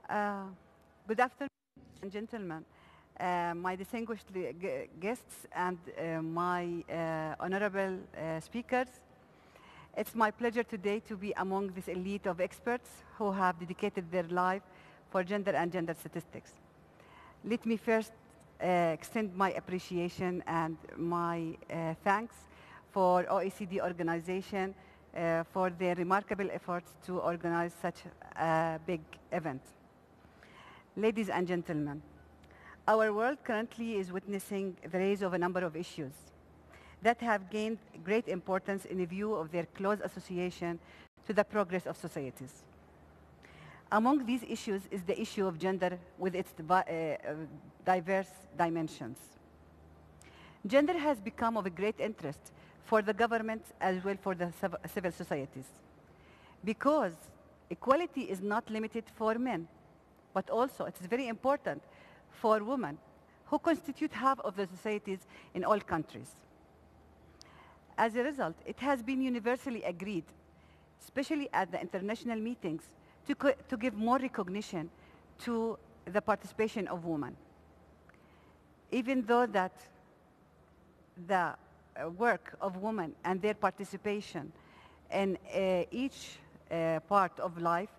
Uh, Good afternoon, and gentlemen, my distinguished guests, and my honorable speakers. It's my pleasure today to be among this elite of experts who have dedicated their life for gender and gender statistics. Let me first extend my appreciation and my thanks for OECD organization for their remarkable efforts to organize such a big event. Ladies and gentlemen, our world currently is witnessing the rise of a number of issues that have gained great importance in view of their close association to the progress of societies. Among these issues is the issue of gender with its diverse dimensions. Gender has become of a great interest for the government as well for the civil societies, because equality is not limited for men, but also it is very important for women, who constitute half of the societies in all countries. As a result, it has been universally agreed, especially at the international meetings, to give more recognition to the participation of women. Even though that the work of women and their participation in each part of life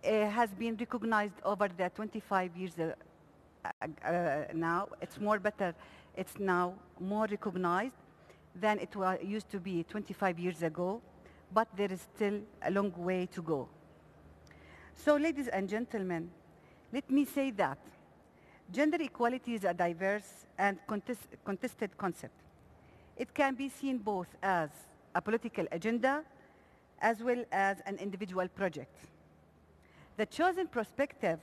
has been recognized over the 25 years now. It's more better, it's now more recognized than it used to be 25 years ago, but there is still a long way to go. So, ladies and gentlemen, let me say that gender equality is a diverse and contested concept. It can be seen both as a political agenda as well as an individual project. The chosen perspective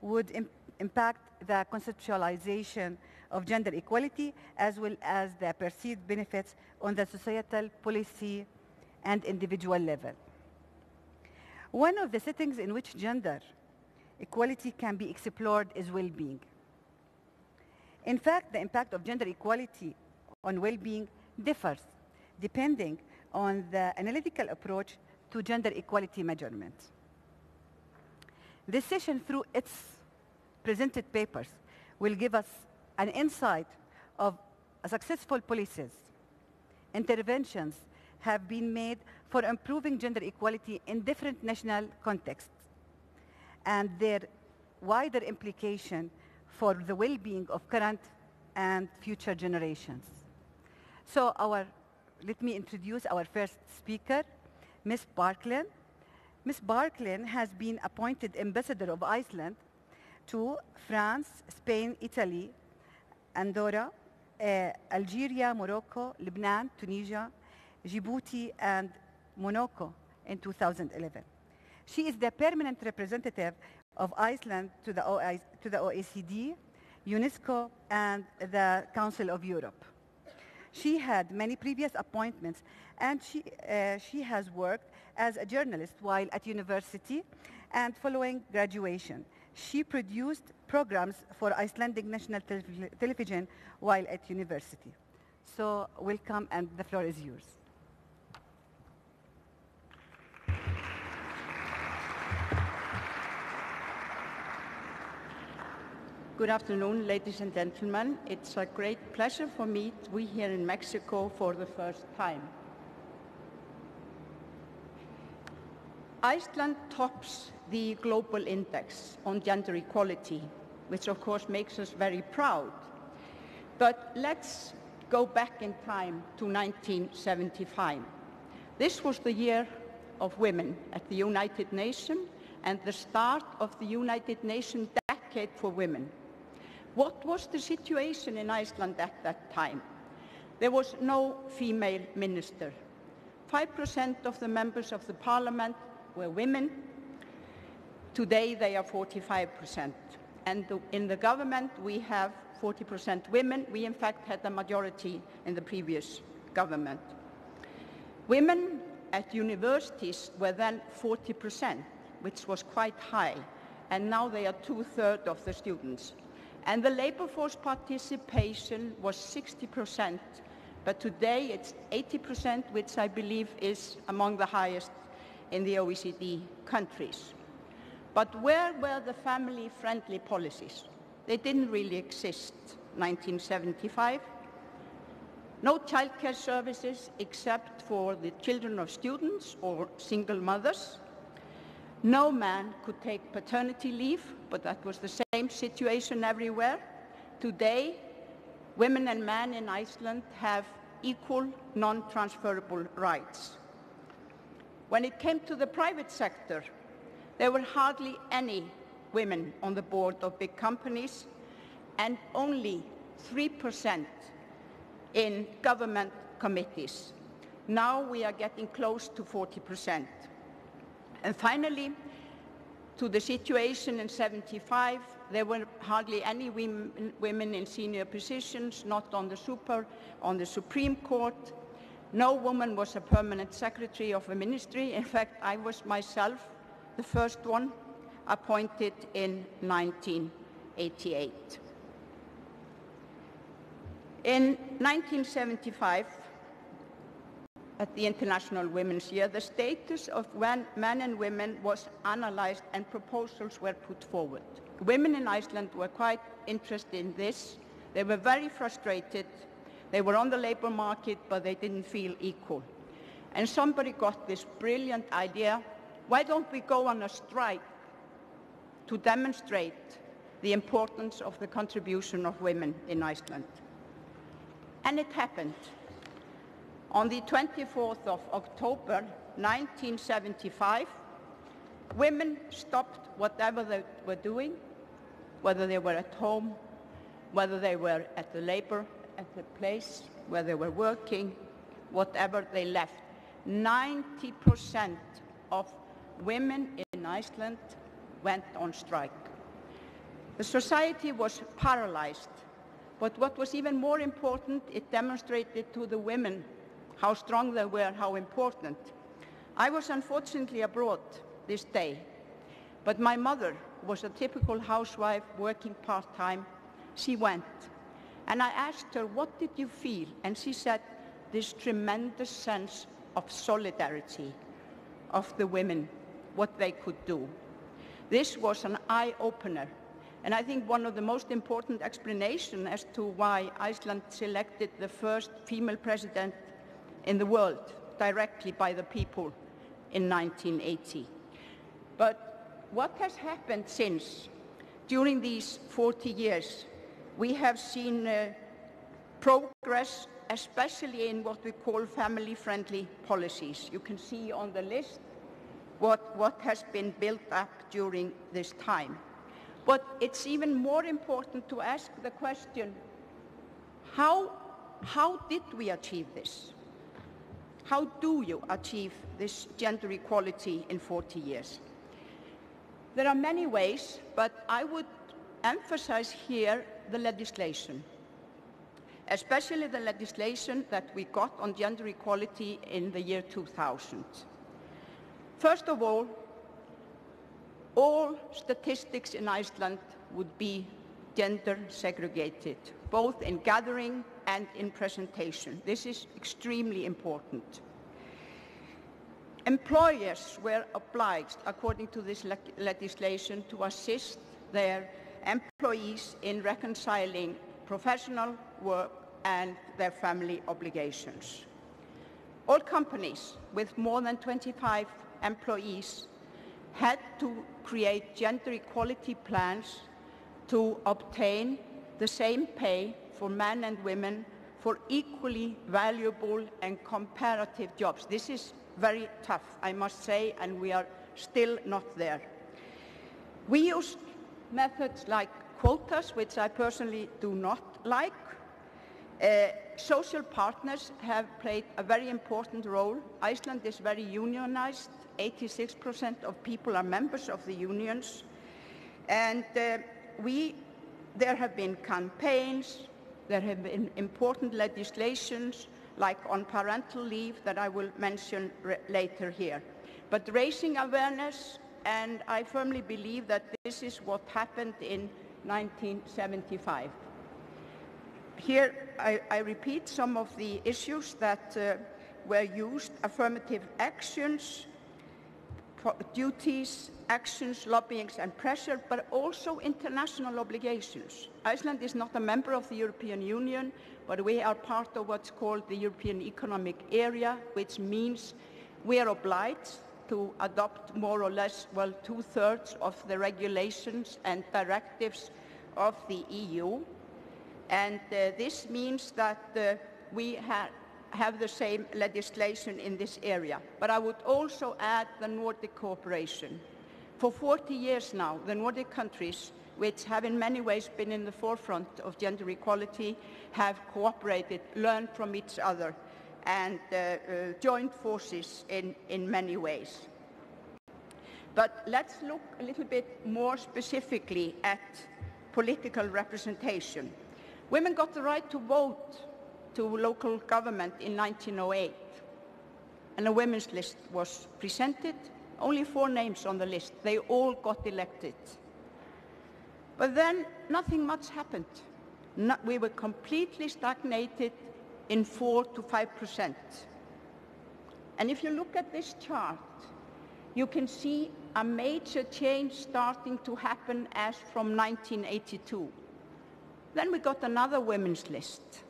would impact the conceptualization of gender equality as well as the perceived benefits on the societal, policy, and individual level. One of the settings in which gender equality can be explored is well-being. In fact, the impact of gender equality on well-being differs depending on the analytical approach to gender equality measurement. This session, through its presented papers, will give us an insight of successful policies. Interventions have been made for improving gender equality in different national contexts, and their wider implication for the well-being of current and future generations. So let me introduce our first speaker, Ms. Barklin. Ms. Barklin has been appointed Ambassador of Iceland to France, Spain, Italy, Andorra, Algeria, Morocco, Lebanon, Tunisia, Djibouti, and Monaco in 2011. She is the permanent representative of Iceland to the OECD, UNESCO, and the Council of Europe. She had many previous appointments, and she has worked as a journalist while at university, and following graduation, she produced programs for Icelandic national television while at university. So welcome, and the floor is yours. Good afternoon, ladies and gentlemen. It's a great pleasure for me to be here in Mexico for the first time. Iceland tops the global index on gender equality, which of course makes us very proud. But let's go back in time to 1975. This was the year of women at the United Nations and the start of the United Nations Decade for Women. What was the situation in Iceland at that time? There was no female minister. 5% of the members of the parliament were women. Today they are 45%. And in the government we have 40% women. We in fact had a majority in the previous government. Women at universities were then 40%, which was quite high. And now they are 2/3 of the students. And the labor force participation was 60%, but today it's 80%, which I believe is among the highest in the OECD countries. But where were the family-friendly policies? They didn't really exist in 1975. No childcare services except for the children of students or single mothers. No man could take paternity leave, but that was the same situation everywhere. Today, women and men in Iceland have equal, non-transferable rights. When it came to the private sector, there were hardly any women on the board of big companies and only 3% in government committees. Now we are getting close to 40%. And finally, to the situation in 75, there were hardly any women in senior positions, not on the Supreme Court. No woman was a permanent secretary of a ministry. In fact, I was myself the first one appointed in 1988. In 1975, at the International Women's Year, the status of men and women was analyzed and proposals were put forward. Women in Iceland were quite interested in this. They were very frustrated. They were on the labor market, but they didn't feel equal. And somebody got this brilliant idea: why don't we go on a strike to demonstrate the importance of the contribution of women in Iceland? And it happened. On the 24th of October, 1975, women stopped whatever they were doing, whether they were at home, whether they were at the labor, at the place where they were working, whatever they left. 90% of women in Iceland went on strike. The society was paralyzed, but what was even more important, it demonstrated to the women how strong they were, how important. I was unfortunately abroad this day, but my mother was a typical housewife working part-time. She went, and I asked her, what did you feel? And she said, this tremendous sense of solidarity of the women, what they could do. This was an eye-opener, and I think one of the most important explanations as to why Iceland selected the first female president in the world directly by the people in 1980. But what has happened since? During these 40 years, we have seen progress, especially in what we call family-friendly policies. You can see on the list what has been built up during this time. But it's even more important to ask the question, how did we achieve this? How do you achieve this gender equality in 40 years? There are many ways, but I would emphasize here the legislation, especially the legislation that we got on gender equality in the year 2000. First of all statistics in Iceland would be gender segregated, both in gathering and in presentation. This is extremely important. Employers were obliged, according to this legislation, to assist their employees in reconciling professional work and their family obligations. All companies with more than 25 employees had to create gender equality plans to obtain the same pay for men and women for equally valuable and comparative jobs. This is very tough, I must say, and we are still not there. We used methods like quotas, which I personally do not like. Social partners have played a very important role. Iceland is very unionized. 86% of people are members of the unions. And there have been campaigns, there have been important legislations, like on parental leave that I will mention later here. But raising awareness, and I firmly believe that this is what happened in 1975. Here I repeat some of the issues that were used: affirmative actions, duties, actions, lobbyings and pressure, but also international obligations. Iceland is not a member of the European Union, but we are part of what's called the European Economic Area, which means we are obliged to adopt more or less, well, 2/3 of the regulations and directives of the EU. And this means that we have the same legislation in this area. But I would also add the Nordic cooperation. For 40 years now, the Nordic countries, which have in many ways been in the forefront of gender equality, have cooperated, learned from each other, and joined forces in many ways. But let's look a little bit more specifically at political representation. Women got the right to vote to local government in 1908, and a women's list was presented. Only 4 names on the list. They all got elected. But then nothing much happened. We were completely stagnated in 4 to 5%. And if you look at this chart, you can see a major change starting to happen as from 1982. Then we got another women's list.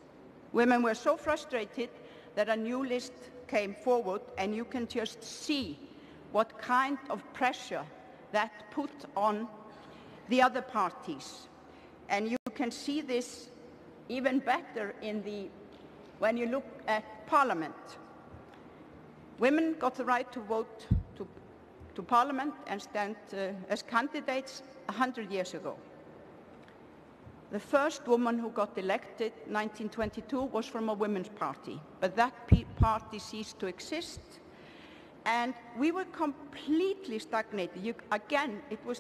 Women were so frustrated that a new list came forward, and you can just see what kind of pressure that put on the other parties. And you can see this even better when you look at Parliament. Women got the right to vote to Parliament and stand as candidates 100 years ago. The first woman who got elected in 1922 was from a women's party, but that party ceased to exist. And we were completely stagnated. Again, it was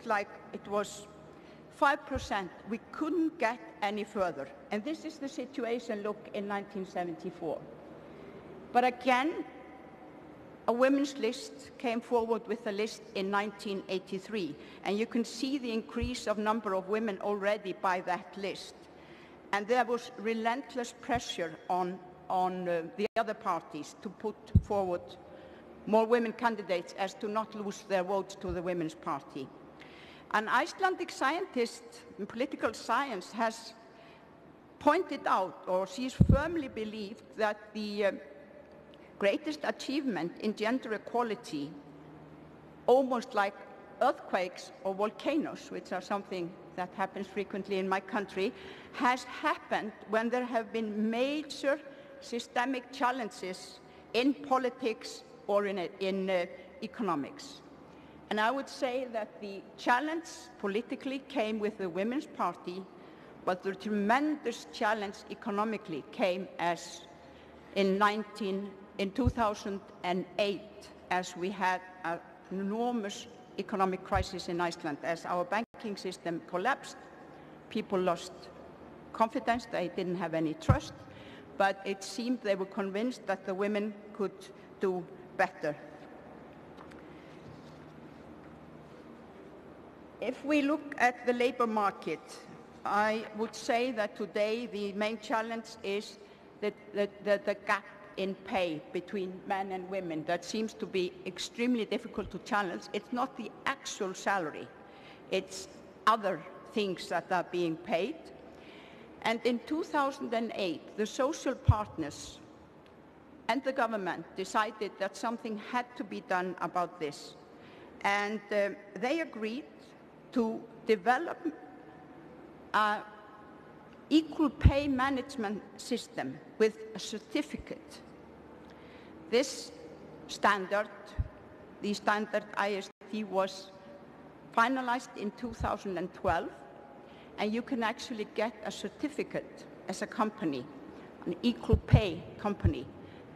5%. We couldn't get any further. And this is the situation, look, in 1974. But again, a women's list came forward with a list in 1983. And you can see the increase of number of women already by that list. And there was relentless pressure on the other parties to put forward more women candidates as to not lose their votes to the Women's Party. An Icelandic scientist in political science has pointed out, or she's firmly believed, that the greatest achievement in gender equality, almost like earthquakes or volcanoes, which are something that happens frequently in my country, has happened when there have been major systemic challenges in politics or in economics. And I would say that the challenge politically came with the Women's Party, but the tremendous challenge economically came as in 2008, as we had an enormous economic crisis in Iceland. As our banking system collapsed, people lost confidence, they didn't have any trust, but it seemed they were convinced that the women could do better. If we look at the labor market, I would say that today the main challenge is the gap in pay between men and women. That seems to be extremely difficult to challenge. It's not the actual salary, it's other things that are being paid. And in 2008, the social partners and the government decided that something had to be done about this. And they agreed to develop an equal pay management system with a certificate. This standard, the standard IST, was finalized in 2012, and you can actually get a certificate as a company, an equal pay company.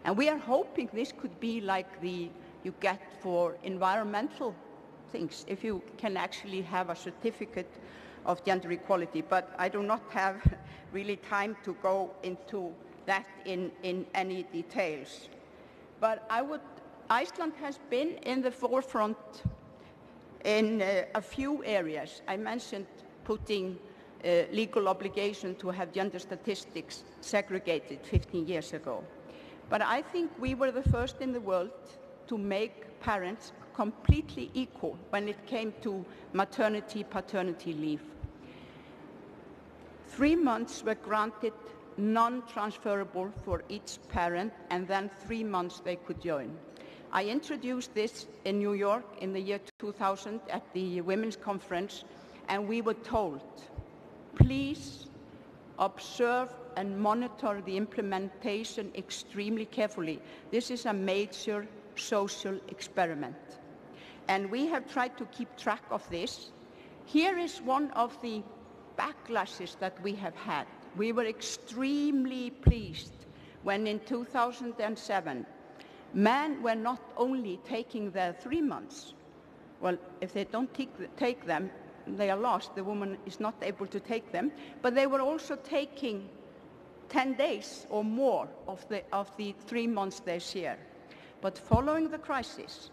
And we are hoping this could be like you get for environmental things, if you can actually have a certificate of gender equality. But I do not have really time to go into that in any details. But Iceland has been in the forefront in a few areas. I mentioned putting legal obligation to have gender statistics segregated 15 years ago. But I think we were the first in the world to make parents completely equal when it came to maternity, paternity leave. 3 months were granted non-transferable for each parent, and then 3 months they could join. I introduced this in New York in the year 2000 at the Women's Conference, and we were told, please observe and monitor the implementation extremely carefully. This is a major social experiment. And we have tried to keep track of this. Here is one of the backlashes that we have had. We were extremely pleased when in 2007, men were not only taking their 3 months. Well, if they don't take them, they are lost. The woman is not able to take them. But they were also taking 10 days or more of the 3 months they share. But following the crisis,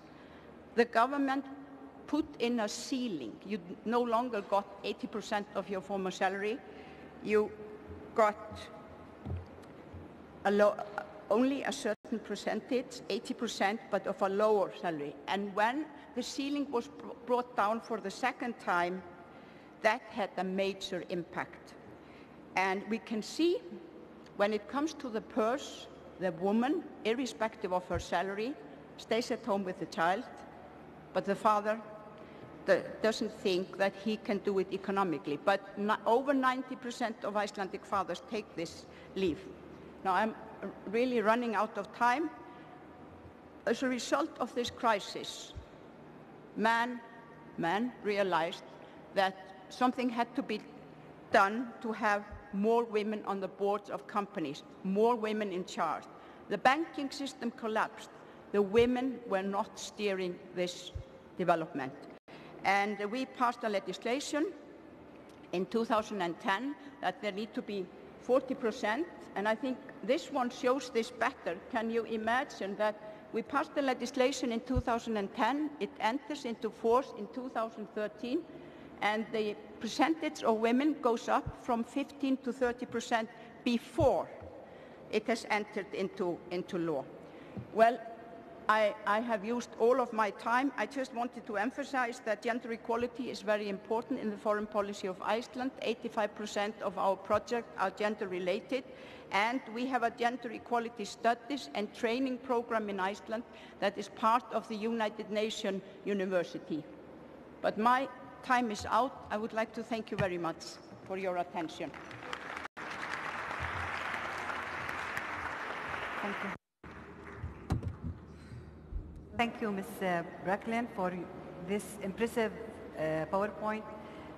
the government put in a ceiling. You no longer got 80% of your former salary. You got only a certain percentage, 80%, but of a lower salary. And when the ceiling was brought down for the second time, that had a major impact. And we can see when it comes to the purse, the woman, irrespective of her salary, stays at home with the child, but the father doesn't think that he can do it economically. But over 90% of Icelandic fathers take this leave. Now, I'm really running out of time. As a result of this crisis, men realized that something had to be done to have more women on the boards of companies, more women in charge. The banking system collapsed. The women were not steering this development. And we passed a legislation in 2010 that there need to be 40%, and I think this one shows this better. Can you imagine that we passed the legislation in 2010, it enters into force in 2013, and the percentage of women goes up from 15 to 30% before it has entered into law. Well, I have used all of my time. I just wanted to emphasize that gender equality is very important in the foreign policy of Iceland. 85% of our projects are gender related, and we have a gender equality studies and training program in Iceland that is part of the United Nations University. But my time is out. I would like to thank you very much for your attention. Thank you. Thank you, Ms. Bracklin, for this impressive PowerPoint,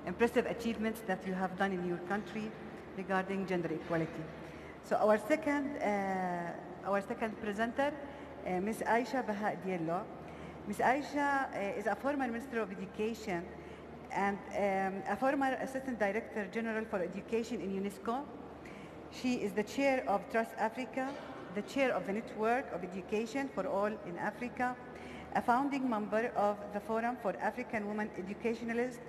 impressive achievements that you have done in your country regarding gender equality. So our second presenter, Ms. Aisha Baha Diallo. Ms. Aisha is a former Minister of Education and a former Assistant Director General for Education in UNESCO. She is the chair of Trust Africa, the chair of the Network of Education for All in Africa, a founding member of the Forum for African Women Educationalists.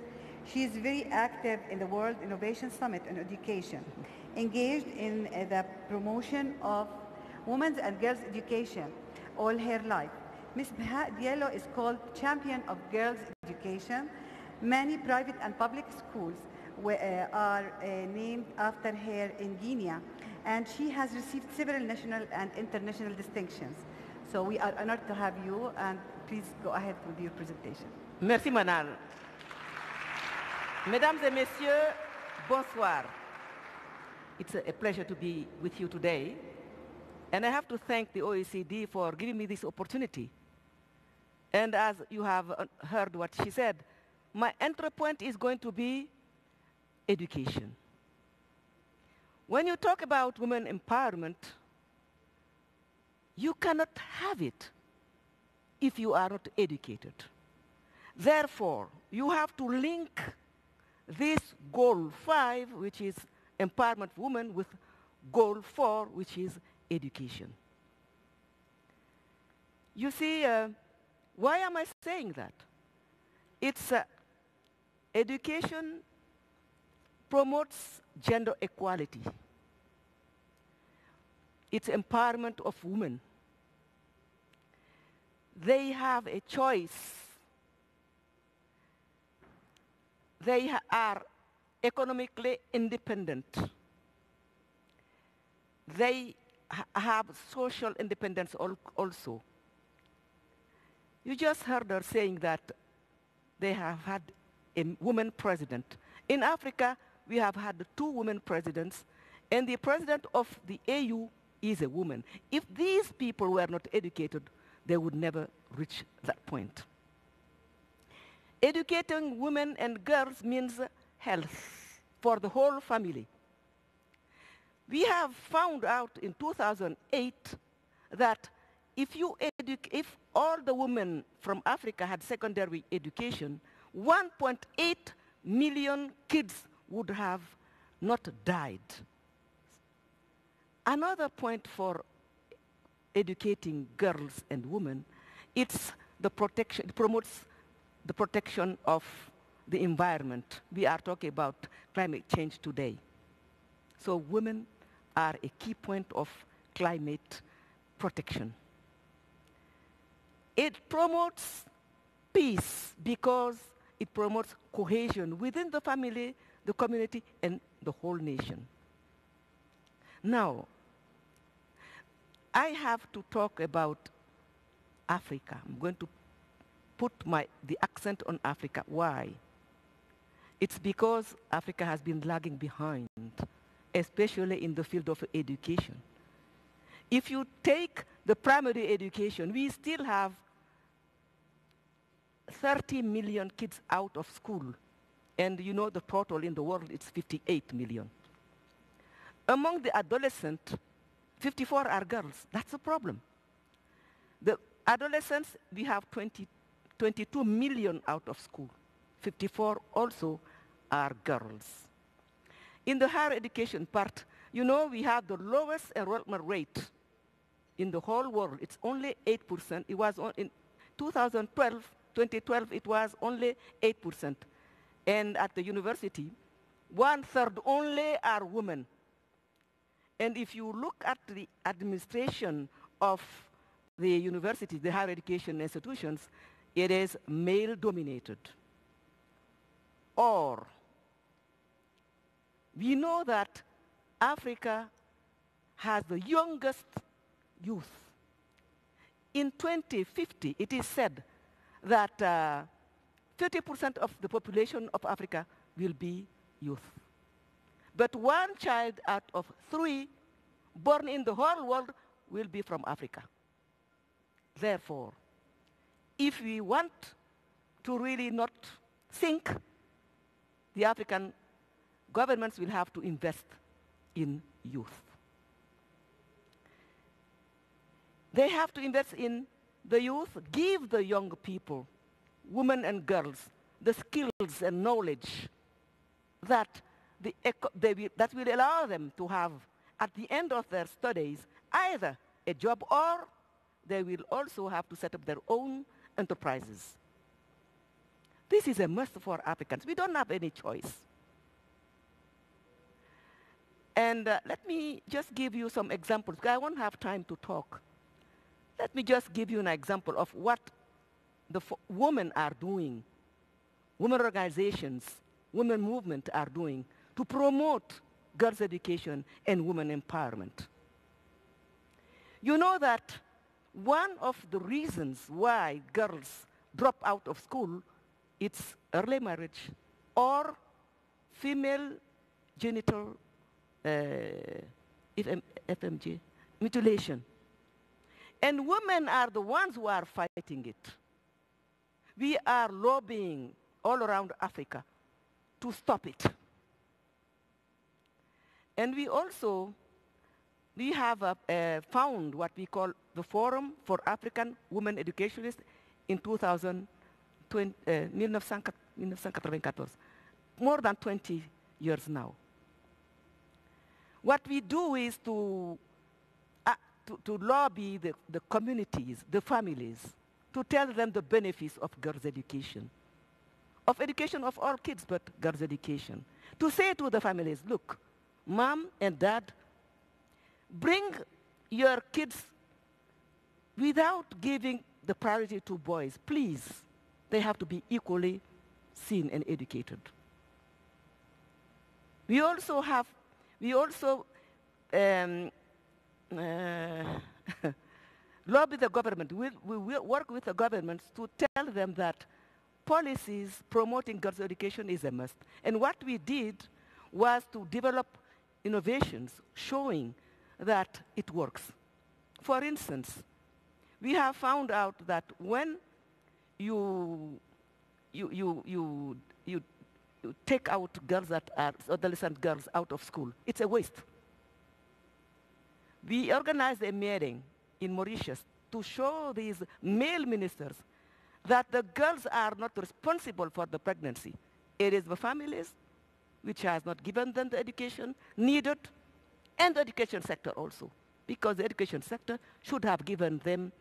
She is very active in the World Innovation Summit on Education, engaged in the promotion of women's and girls' education all her life. Ms. Baha Diallo is called Champion of Girls' Education. Many private and public schools are named after her in Guinea, and she has received several national and international distinctions. So we are honored to have you, and please go ahead with your presentation. Merci, Manal. Mesdames et messieurs, bonsoir. It's a pleasure to be with you today, and I have to thank the OECD for giving me this opportunity. And as you have heard what she said, my entry point is going to be education. When you talk about women empowerment, you cannot have it if you are not educated. Therefore, you have to link this goal 5, which is empowerment of women, with goal 4, which is education. You see, why am I saying that? It's education promotes gender equality. It's empowerment of women. They have a choice they are economically independent. They have social independence also. You just heard her saying that they have had a woman president. In Africa, we have had 2 women presidents, and the president of the AU is a woman. If these people were not educated, they would never reach that point. Educating women and girls means health for the whole family. We have found out in 2008 that if all the women from Africa had secondary education, 1.8 million kids would have not died. Another point for educating girls and women, it promotes the protection of the environment. We are talking about climate change today. So women are a key point of climate protection. It promotes peace because it promotes cohesion within the family, the community, and the whole nation. Now, I have to talk about Africa. I'm going to put the accent on Africa. Why? It's because Africa has been lagging behind, especially in the field of education. If you take the primary education, we still have 30 million kids out of school. And you know the total in the world is 58 million. Among the adolescents, 54 are girls. That's a problem. The adolescents, we have 22 million out of school. 54 also are girls. In the higher education part, you know we have the lowest enrollment rate in the whole world. It's only 8%. It was in 2012, it was only 8%. And at the university, 1/3 only are women. And if you look at the administration of the universities, the higher education institutions, it is male-dominated. Or we know that Africa has the youngest youth. In 2050, it is said that 30% of the population of Africa will be youth. But 1 child out of 3 born in the whole world will be from Africa. Therefore, if we want to really not sink, the African governments will have to invest in youth. They have to invest in the youth, give the young people, women and girls, the skills and knowledge that will allow them to have, at the end of their studies, either a job or they will also have to set up their own enterprises. This is a must for Africans. We don't have any choice. And let me just give you some examples, because I won't have time to talk. Let me just give you an example of what the women are doing, women organizations, women movement are doing to promote girls' education and women empowerment. You know that one of the reasons why girls drop out of school, it's early marriage or female genital FMG, mutilation. And women are the ones who are fighting it. We are lobbying all around Africa to stop it. And we also, have found what we call the Forum for African Women Educationists in 1994, more than 20 years now. What we do is to lobby the communities, the families, to tell them the benefits of girls' education of all kids, but girls' education. To say to the families, look, mom and dad, bring your kids without giving the priority to boys. Please, they have to be equally seen and educated. We also lobby the government. We work with the governments to tell them that policies promoting girls' education is a must. And what we did was to develop innovations showing that it works. For instance, we have found out that when you take out girls that are adolescent girls out of school, it's a waste. We organized a meeting in Mauritius to show these male ministers that the girls are not responsible for the pregnancy. It is the families which has not given them the education needed, and the education sector also, because the education sector should have given them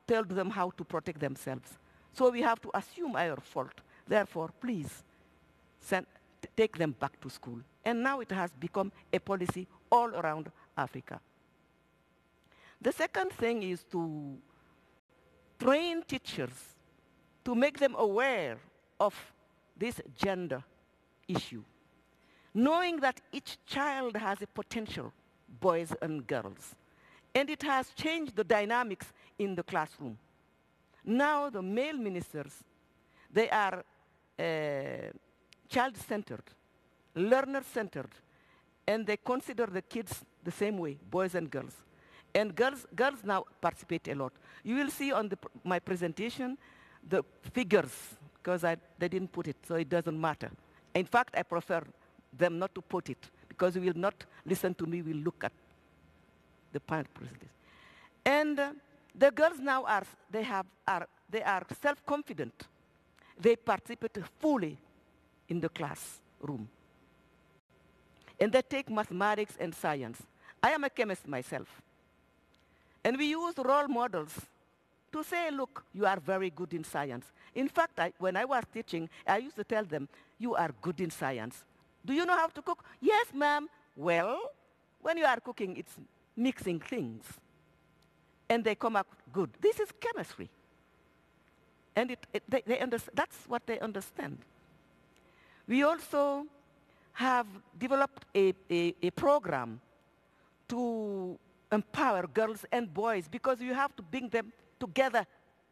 told them how to protect themselves. So we have to assume our fault. Therefore, please take them back to school. And now it has become a policy all around Africa. The second thing is to train teachers to make them aware of this gender issue, knowing that each child has a potential, boys and girls. And it has changed the dynamics in the classroom. Now the male ministers, they are child-centered, learner-centered, and they consider the kids the same way, boys and girls. And girls now participate a lot. You will see on my presentation the figures, because they didn't put it, so it doesn't matter. In fact, I prefer them not to put it, because you will not listen to me, we'll look at the point presentation. And the girls now are self-confident. They participate fully in the classroom. And they take mathematics and science. I am a chemist myself. And we use role models to say, look, you are very good in science. In fact, when I was teaching, I used to tell them, you are good in science. Do you know how to cook? Yes, ma'am. Well, when you are cooking, it's mixing things. And they come out good. This is chemistry. And that's what they understand. We also have developed a program to empower girls and boys, because you have to bring them together.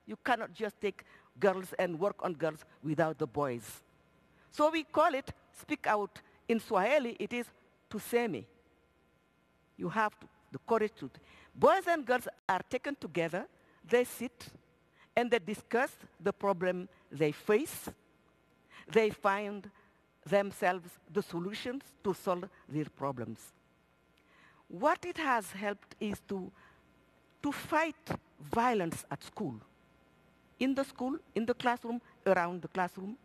You cannot just take girls and work on girls without the boys. So we call it, speak out. In Swahili, it is tuseme. You have the courage to. Boys and girls are taken together, they sit, and they discuss the problem they face. They find themselves the solutions to solve their problems. What it has helped is to fight violence at school, in the classroom, around the classroom.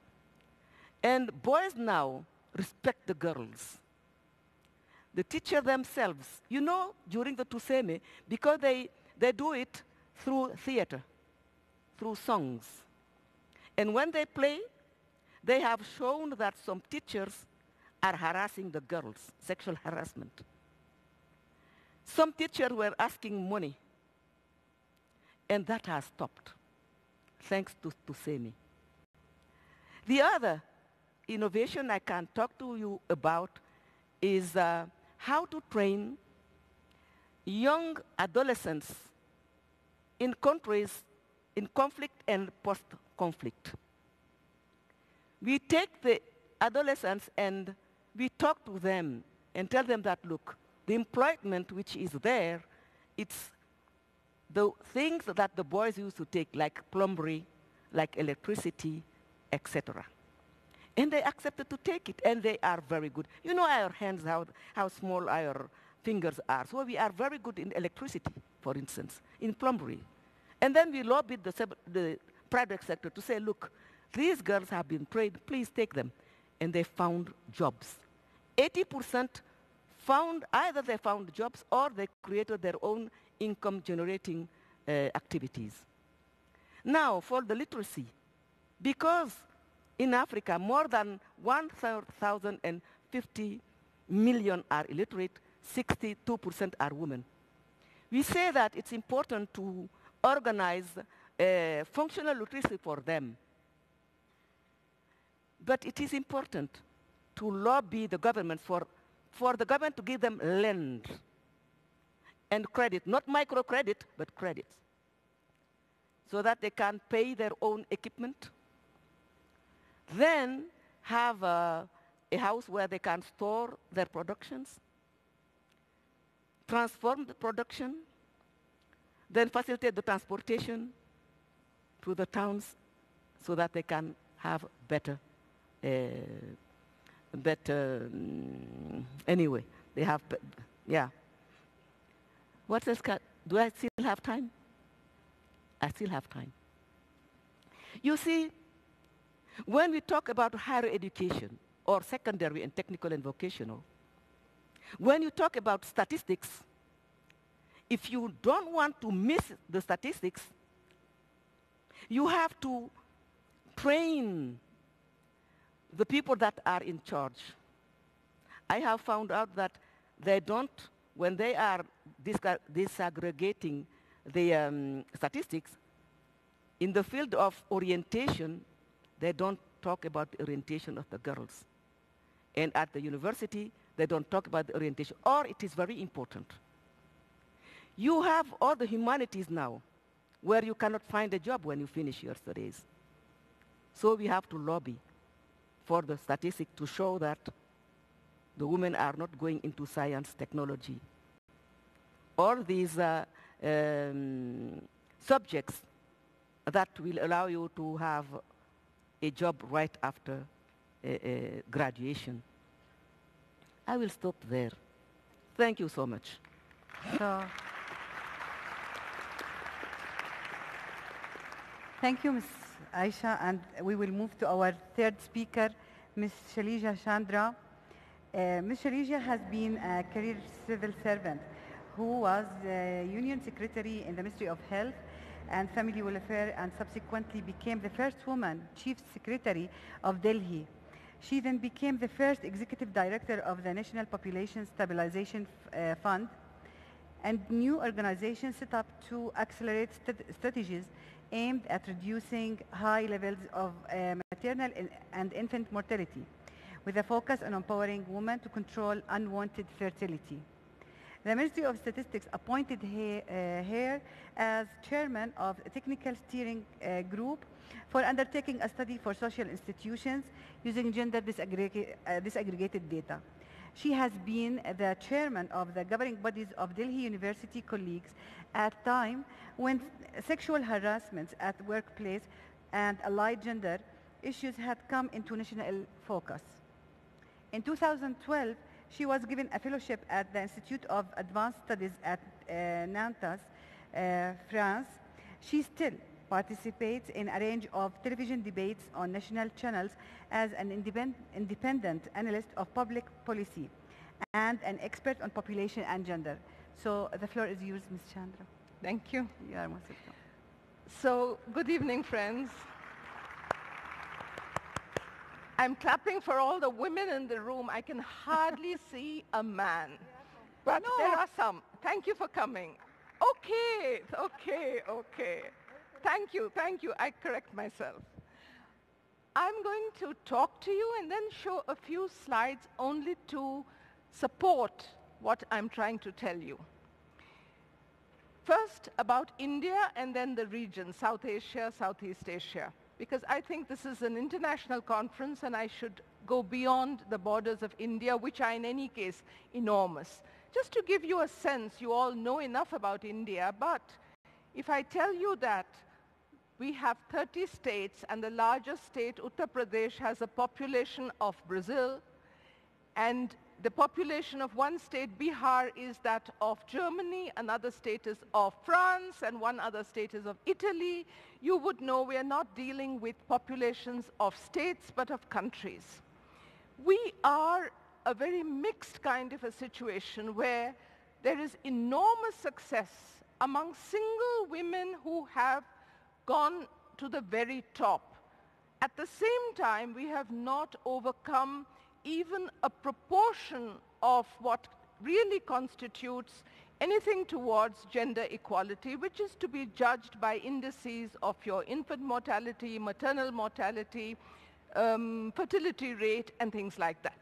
And boys now respect the girls. The teacher themselves, you know, during the Tuseme, because they do it through theater, through songs. And when they play, they have shown that some teachers are harassing the girls, sexual harassment. Some teachers were asking money, and that has stopped, thanks to Tuseme. The other innovation I can talk to you about is how to train young adolescents in countries in conflict and post-conflict. We take the adolescents and we talk to them and tell them that, look, the employment which is there, it's the things that the boys used to take, like plumbery, like electricity, etc. And they accepted to take it, and they are very good. You know our hands, how small our fingers are. So we are very good in electricity, for instance, in plumbery. And then we lobbied the private sector to say, look, these girls have been trained, please take them. And they found jobs. 80% either they found jobs or they created their own income-generating activities. Now, for the literacy, because in Africa, more than 1,050 million are illiterate, 62% are women. We say that it's important to organize functional literacy for them. But it is important to lobby the government for the government to give them land and credit, not microcredit, but credits, so that they can pay their own equipment. Then have a house where they can store their productions, transform the production, then facilitate the transportation to the towns so that they can have better, anyway, they have, yeah. What else do I still have time? I still have time. You see, when we talk about higher education, or secondary and technical and vocational, when you talk about statistics, if you don't want to miss the statistics, you have to train the people that are in charge. I have found out that they don't, when they are disaggregating the statistics, in the field of orientation, they don't talk about the orientation of the girls. And at the university, they don't talk about the orientation, or it is very important. You have all the humanities now, where you cannot find a job when you finish your studies. So we have to lobby for the statistics to show that the women are not going into science, technology, or these subjects that will allow you to have a job right after graduation. I will stop there. Thank you so much. So, thank you, Ms. Aisha, and we will move to our third speaker, Ms. Shalija Chandra. Ms. Shalija has been a career civil servant who was Union Secretary in the Ministry of Health and Family Welfare, and subsequently became the first woman Chief Secretary of Delhi. She then became the first Executive Director of the National Population Stabilization Fund, and new organizations set up to accelerate strategies aimed at reducing high levels of maternal and infant mortality, with a focus on empowering women to control unwanted fertility. The Ministry of Statistics appointed her as chairman of a technical steering group for undertaking a study for social institutions using gender disaggregated data. She has been the chairman of the governing bodies of Delhi University colleagues at a time when sexual harassment at workplace and allied gender issues had come into national focus. In 2012, she was given a fellowship at the Institute of Advanced Studies at Nantes, France. She still participates in a range of television debates on national channels as an independent analyst of public policy and an expert on population and gender. So the floor is yours, Ms. Chandra. Thank you. You are most welcome. So, good evening, friends. I'm clapping for all the women in the room. I can hardly see a man, but no, there are some. Thank you for coming. Okay, okay, okay. Thank you, thank you. I correct myself. I'm going to talk to you and then show a few slides only to support what I'm trying to tell you. First, about India and then the region, South Asia, Southeast Asia, because I think this is an international conference and I should go beyond the borders of India, which are in any case enormous. Just to give you a sense, you all know enough about India, but if I tell you that we have 30 states and the largest state, Uttar Pradesh, has a population of Brazil, and the population of one state, Bihar, is that of Germany, another state is of France, and one other state is of Italy, you would know we are not dealing with populations of states, but of countries. We are a very mixed kind of a situation where there is enormous success among single women who have gone to the very top. At the same time, we have not overcome even a proportion of what really constitutes anything towards gender equality, which is to be judged by indices of your infant mortality, maternal mortality, fertility rate, and things like that.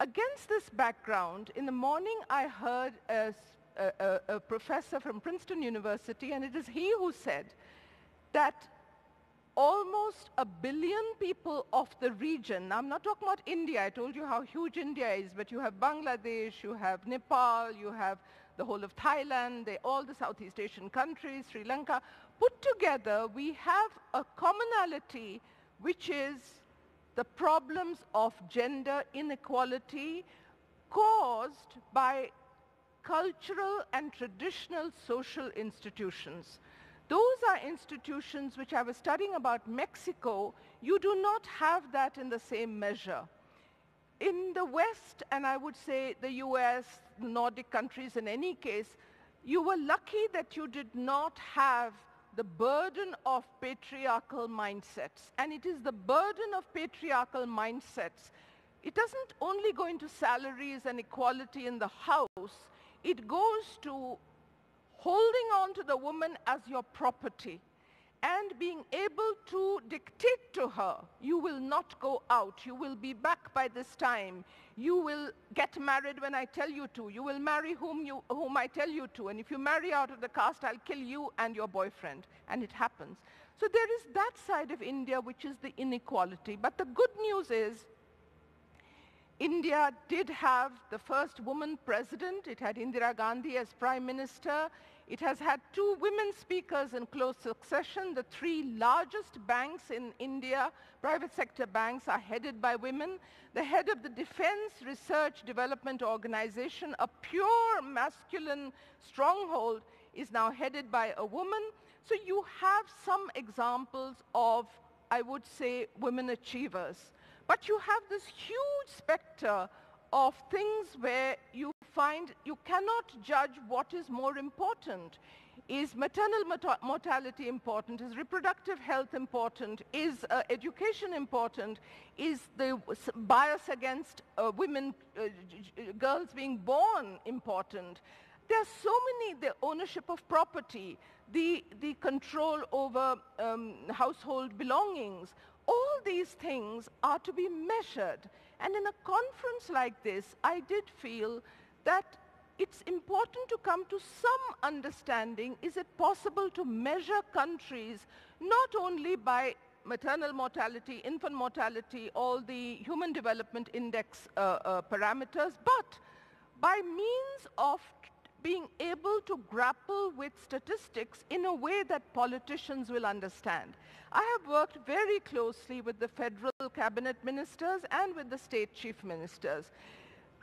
against this background, in the morning I heard a professor from Princeton University, and it is he who said that almost 1 billion people of the region, now I'm not talking about India, I told you how huge India is, but you have Bangladesh, you have Nepal, you have the whole of Thailand, all the Southeast Asian countries, Sri Lanka. Put together, we have a commonality, which is the problems of gender inequality caused by cultural and traditional social institutions. Those are institutions which I was studying about Mexico. You do not have that in the same measure. In the West, and I would say the US, Nordic countries in any case, you were lucky that you did not have the burden of patriarchal mindsets. And it is the burden of patriarchal mindsets. It doesn't only go into salaries and equality in the house. It goes to holding on to the woman as your property and being able to dictate to her, you will not go out, you will be back by this time, you will get married when I tell you to, you will marry whom I tell you to, and if you marry out of the caste, I'll kill you and your boyfriend. And it happens. So there is that side of India, which is the inequality. But the good news is, India did have the first woman president. It had Indira Gandhi as prime minister. It has had 2 women speakers in close succession. The 3 largest banks in India, private sector banks, are headed by women. The head of the Defense Research Development Organization, a pure masculine stronghold, is now headed by a woman. So you have some examples of, I would say, women achievers. But you have this huge specter of things where you find you cannot judge what is more important. Is maternal mortality important? Is reproductive health important? Is education important? Is the bias against women, girls being born important? There are so many, the ownership of property, the control over household belongings. All these things are to be measured. And in a conference like this, I did feel that it's important to come to some understanding. Is it possible to measure countries not only by maternal mortality, infant mortality, all the Human Development Index parameters, but by means of being able to grapple with statistics in a way that politicians will understand. I have worked very closely with the federal cabinet ministers and with the state chief ministers.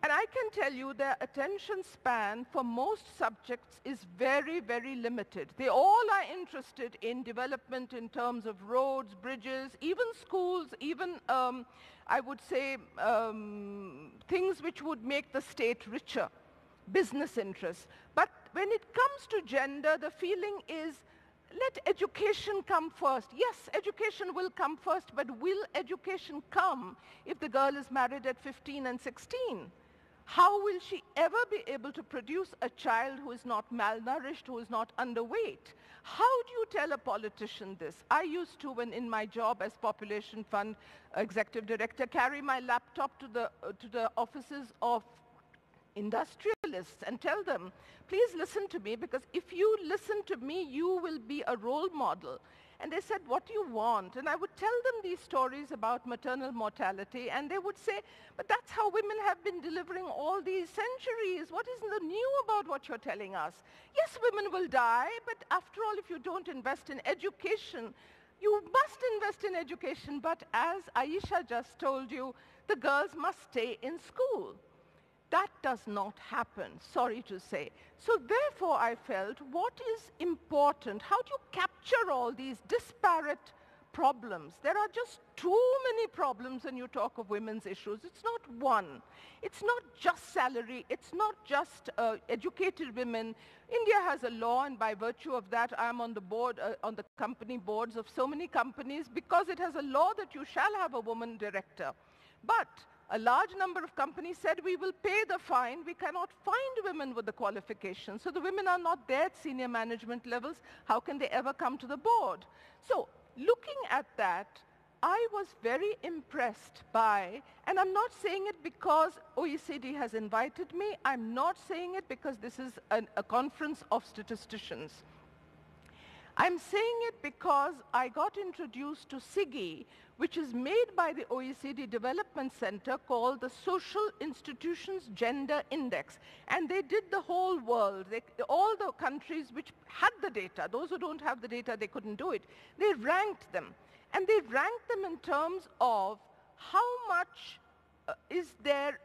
And I can tell you their attention span for most subjects is very, very limited. They all are interested in development in terms of roads, bridges, even schools, even, I would say, things which would make the state richer, business interests. But when it comes to gender, the feeling is, let education come first. Yes, education will come first, but will education come if the girl is married at 15 and 16? How will she ever be able to produce a child who is not malnourished, who is not underweight? How do you tell a politician this? I used to, when in my job as Population Fund Executive Director, carry my laptop to the offices of industrialists and tell them, please listen to me, because if you listen to me, you will be a role model. And they said, what do you want? And I would tell them these stories about maternal mortality, and they would say, but that's how women have been delivering all these centuries. What is new about what you're telling us? Yes, women will die, but after all, if you don't invest in education, you must invest in education. But as Aisha just told you, the girls must stay in school. That does not happen, sorry to say. So therefore, I felt, what is important? How do you capture all these disparate problems? There are just too many problems when you talk of women's issues. It's not one. It's not just salary. It's not just educated women. India has a law, and by virtue of that, I'm on the board, on the company boards of so many companies, because it has a law that you shall have a woman director. But a large number of companies said, we will pay the fine. We cannot find women with the qualifications. So the women are not there at senior management levels. How can they ever come to the board? So looking at that, I was very impressed by, and I'm not saying it because OECD has invited me, I'm not saying it because this is a conference of statisticians. I'm saying it because I got introduced to SIGI, which is made by the OECD Development Center, called the Social Institutions Gender Index. And they did the whole world. All the countries which had the data, those who don't have the data, they couldn't do it. They ranked them. And they ranked them in terms of how much is there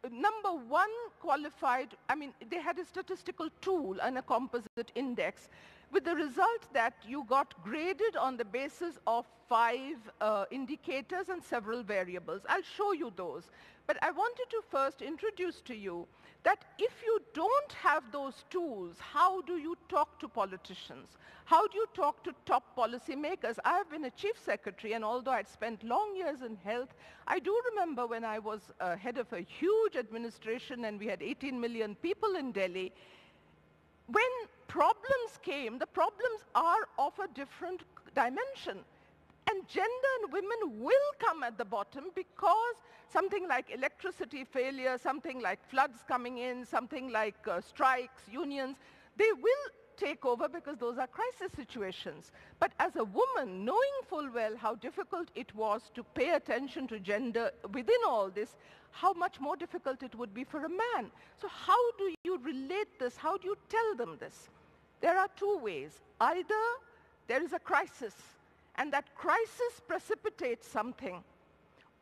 number one qualified, I mean, they had a statistical tool and a composite index with the result that you got graded on the basis of 5 indicators and several variables. I'll show you those. But I wanted to first introduce to you that if you don't have those tools, how do you talk to politicians? How do you talk to top policymakers? I have been a chief secretary, and although I'd spent long years in health, I do remember when I was head of a huge administration and we had 18 million people in Delhi, when problems came, the problems are of a different dimension. And gender and women will come at the bottom because something like electricity failure, something like floods coming in, something like strikes, unions, they will take over because those are crisis situations. But as a woman, knowing full well how difficult it was to pay attention to gender within all this, how much more difficult it would be for a man. So how do you relate this? How do you tell them this? There are two ways. Either there is a crisis, and that crisis precipitates something,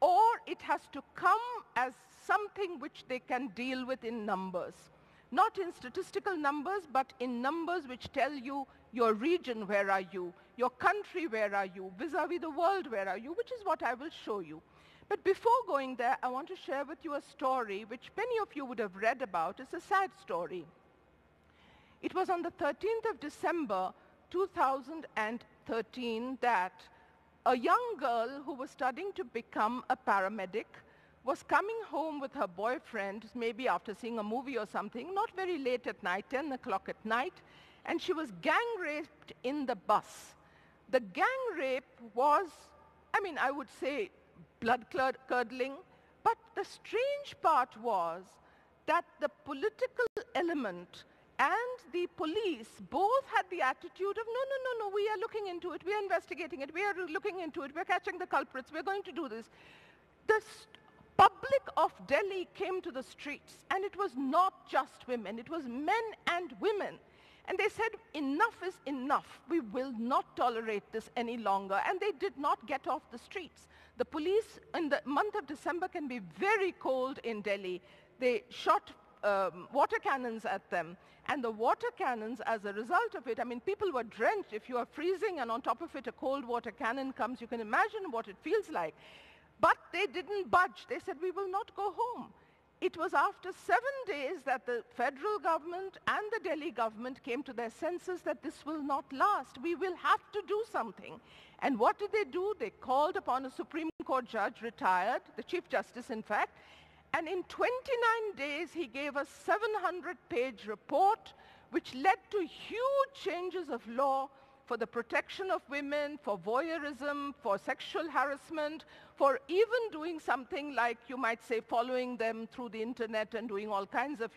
or it has to come as something which they can deal with in numbers. Not in statistical numbers, but in numbers which tell you your region, where are you, your country, where are you, vis-a-vis the world, where are you, which is what I will show you. But before going there, I want to share with you a story which many of you would have read about. It's a sad story. It was on the 13th of December, 2013, that a young girl who was studying to become a paramedic was coming home with her boyfriend, maybe after seeing a movie or something, not very late at night, 10 o'clock at night, and she was gang raped in the bus. The gang rape was, I mean, I would say blood-curdling, but the strange part was that the political element and the police both had the attitude of, no, we are looking into it, we are investigating it, we are looking into it, we are catching the culprits, we are going to do this. The public of Delhi came to the streets, and it was not just women, it was men and women. And they said, enough is enough. We will not tolerate this any longer. And they did not get off the streets. The police in the month of December can be very cold in Delhi. They shot water cannons at them. And the water cannons, as a result of it, I mean, people were drenched. If you are freezing and on top of it a cold water cannon comes, you can imagine what it feels like. But they didn't budge. They said, we will not go home. It was after 7 days that the federal government and the Delhi government came to their senses that this will not last. We will have to do something. And what did they do? They called upon a Supreme Court judge, retired, the Chief Justice, in fact, and in 29 days, he gave a 700-page report which led to huge changes of law for the protection of women, for voyeurism, for sexual harassment, for even doing something like, you might say, following them through the internet and doing all kinds of,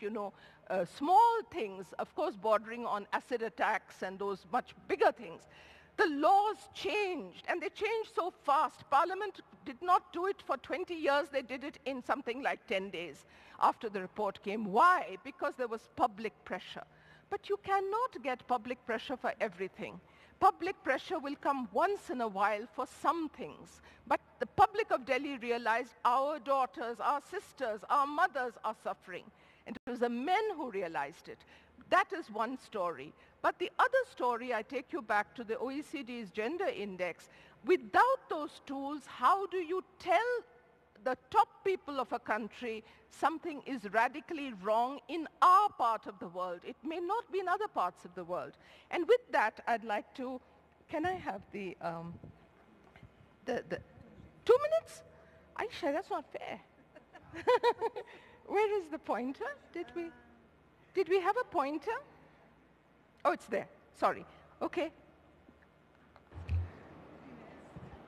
small things, of course, bordering on acid attacks and those much bigger things. The laws changed, and they changed so fast. Parliament did not do it for 20 years. They did it in something like 10 days after the report came. Why? Because there was public pressure. But you cannot get public pressure for everything. Public pressure will come once in a while for some things. But the public of Delhi realized our daughters, our sisters, our mothers are suffering. And it was the men who realized it. That is one story. But the other story, I take you back to the OECD's gender index. Without those tools, how do you tell the top people of a country something is radically wrong in our part of the world? It may not be in other parts of the world. And with that, I'd like to, can I have the 2 minutes? Aisha, that's not fair. Where is the pointer? Did we have a pointer? Oh, it's there. Sorry. Okay.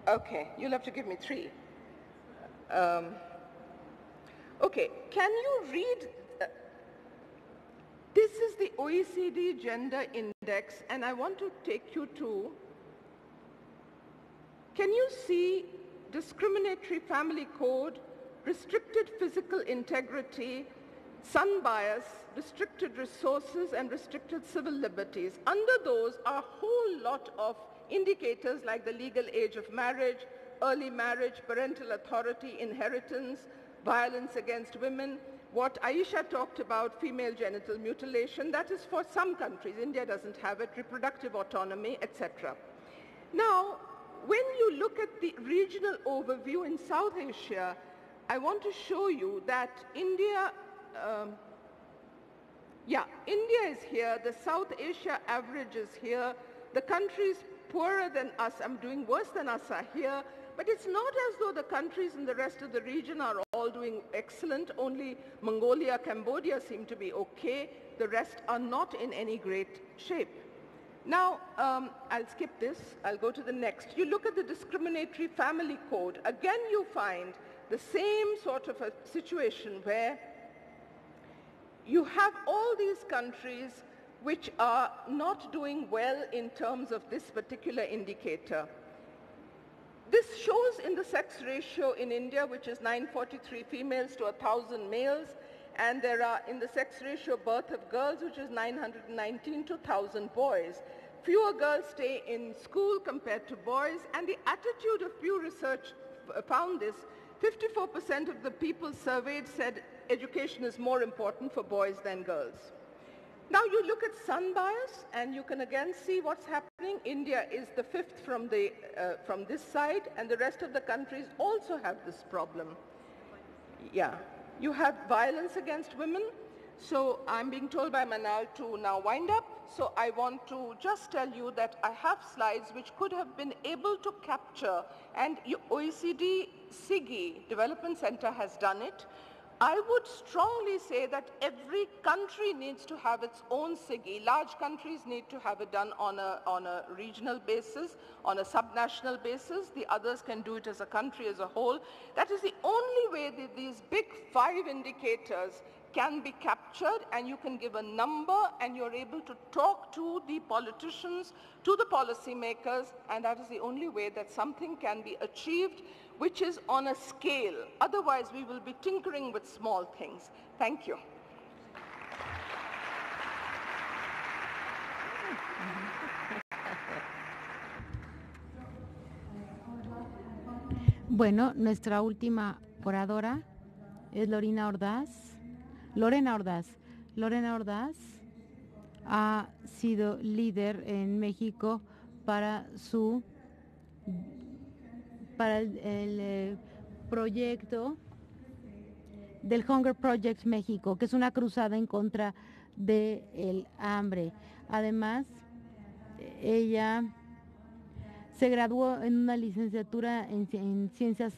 Okay, you'll have to give me 3. Okay, can you read? This is the OECD Gender Index, and I want to take you to, can you see discriminatory family code, restricted physical integrity, sun bias, restricted resources, and restricted civil liberties? Under those are a whole lot of indicators like the legal age of marriage, early marriage, parental authority, inheritance, violence against women, what Aisha talked about, female genital mutilation, that is for some countries. India doesn't have it, reproductive autonomy, etc. Now, when you look at the regional overview in South Asia, I want to show you that India, India is here, the South Asia average is here, the countries poorer than us, I'm doing worse than us, are here, but it's not as though the countries in the rest of the region are all doing excellent. Only Mongolia, Cambodia seem to be okay. The rest are not in any great shape. Now, I'll skip this. I'll go to the next. You look at the discriminatory family code. Again, you find the same sort of a situation where you have all these countries which are not doing well in terms of this particular indicator. This shows in the sex ratio in India, which is 943 females to 1,000 males, and there are in the sex ratio birth of girls, which is 919 to 1,000 boys. Fewer girls stay in school compared to boys, and the attitude of Pew Research found this. 54% of the people surveyed said education is more important for boys than girls. Now you look at sun bias, and you can again see what's happening. India is the 5th from this side, and the rest of the countries also have this problem. Yeah, you have violence against women. So I'm being told by Manal to now wind up. So I want to just tell you that I have slides which could have been able to capture, and OECD SIGI Development Center has done it. I would strongly say that every country needs to have its own SIGI. Large countries need to have it done on a regional basis, on a subnational basis. The others can do it as a country as a whole. That is the only way that these big 5 indicators can be captured, and you can give a number, and you're able to talk to the politicians, to the policymakers, and that is the only way that something can be achieved which is on a scale. Otherwise, we will be tinkering with small things. Thank you. Bueno, nuestra última oradora es Lorena Ordaz. Lorena Ordaz ha sido líder en México para el proyecto del Hunger Project México, que es una cruzada en contra del hambre. Además, ella se graduó en una licenciatura en ciencias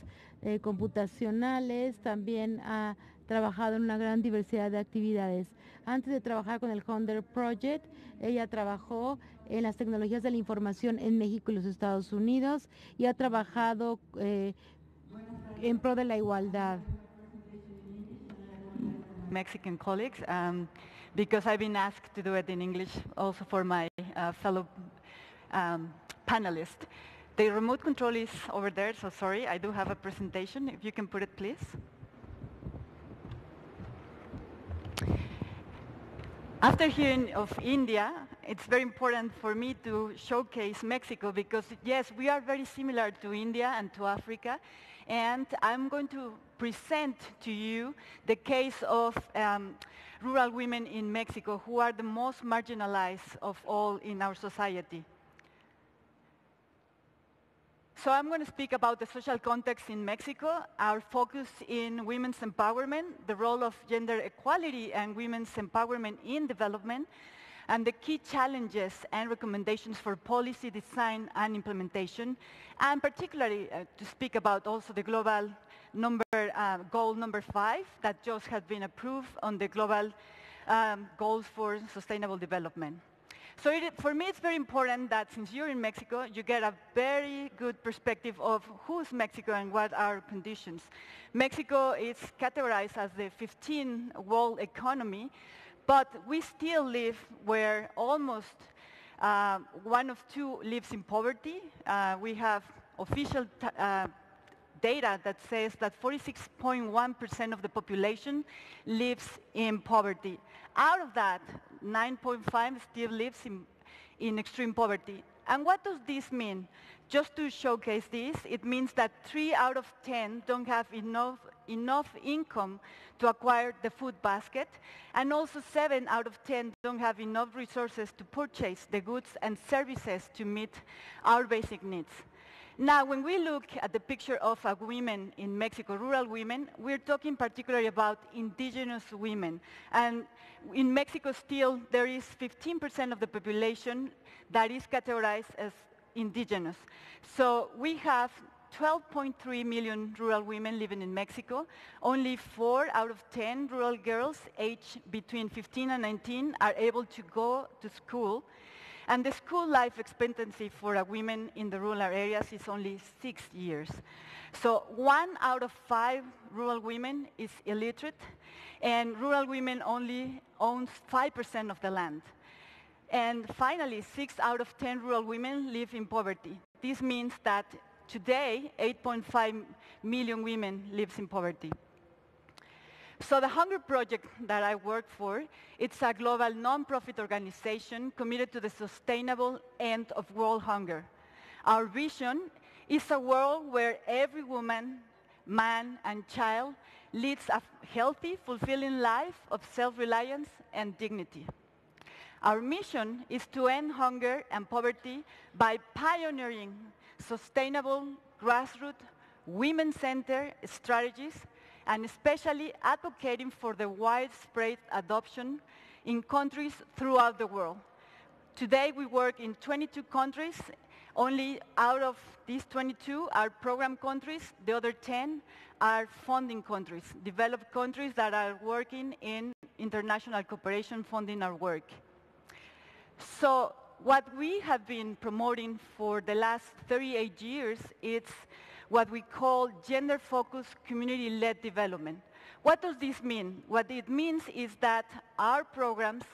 computacionales, también ha trabajado en una gran diversidad de actividades. Antes de trabajar con el Hunger Project, ella trabajó en las tecnologías de la información en México y los Estados Unidos y ha trabajado en pro de la igualdad. Mexican colleagues, because I've been asked to do it in English also for my fellow panelists. The remote control is over there, so sorry, I do have a presentation. If you can put it, please. After hearing of India, it's very important for me to showcase Mexico because, yes, we are very similar to India and to Africa, and I'm going to present to you the case of rural women in Mexico who are the most marginalized of all in our society. So I'm going to speak about the social context in Mexico, our focus in women's empowerment, the role of gender equality and women's empowerment in development, and the key challenges and recommendations for policy design and implementation, and particularly to speak about also the global goal number 5 that just has been approved on the global goals for sustainable development. So for me, it's very important that since you're in Mexico, you get a very good perspective of who's Mexico and what are conditions. Mexico is categorized as the 15th world economy, but we still live where almost 1 of 2 lives in poverty. We have official data that says that 46.1% of the population lives in poverty. Out of that, 9.5 still lives in extreme poverty. And what does this mean? Just to showcase this, it means that 3 out of 10 don't have enough income to acquire the food basket, and also 7 out of 10 don't have enough resources to purchase the goods and services to meet our basic needs. Now, when we look at the picture of women in Mexico, rural women, we're talking particularly about indigenous women. And in Mexico still, there is 15% of the population that is categorized as indigenous. So we have 12.3 million rural women living in Mexico. Only 4 out of 10 rural girls aged between 15 and 19 are able to go to school. And the school life expectancy for women in the rural areas is only 6 years. So 1 out of 5 rural women is illiterate, and rural women only owns 5% of the land. And finally, 6 out of 10 rural women live in poverty. This means that today, 8.5 million women live in poverty. So the Hunger Project that I work for, it's a global nonprofit organization committed to the sustainable end of world hunger. Our vision is a world where every woman, man, and child leads a healthy, fulfilling life of self-reliance and dignity. Our mission is to end hunger and poverty by pioneering sustainable, grassroots, women-centered strategies, and especially advocating for the widespread adoption in countries throughout the world. Today we work in 22 countries. Only out of these 22 are program countries. The other 10 are funding countries, developed countries that are working in international cooperation funding our work. So what we have been promoting for the last 38 years is what we call gender-focused community-led development. What does this mean? What it means is that our programs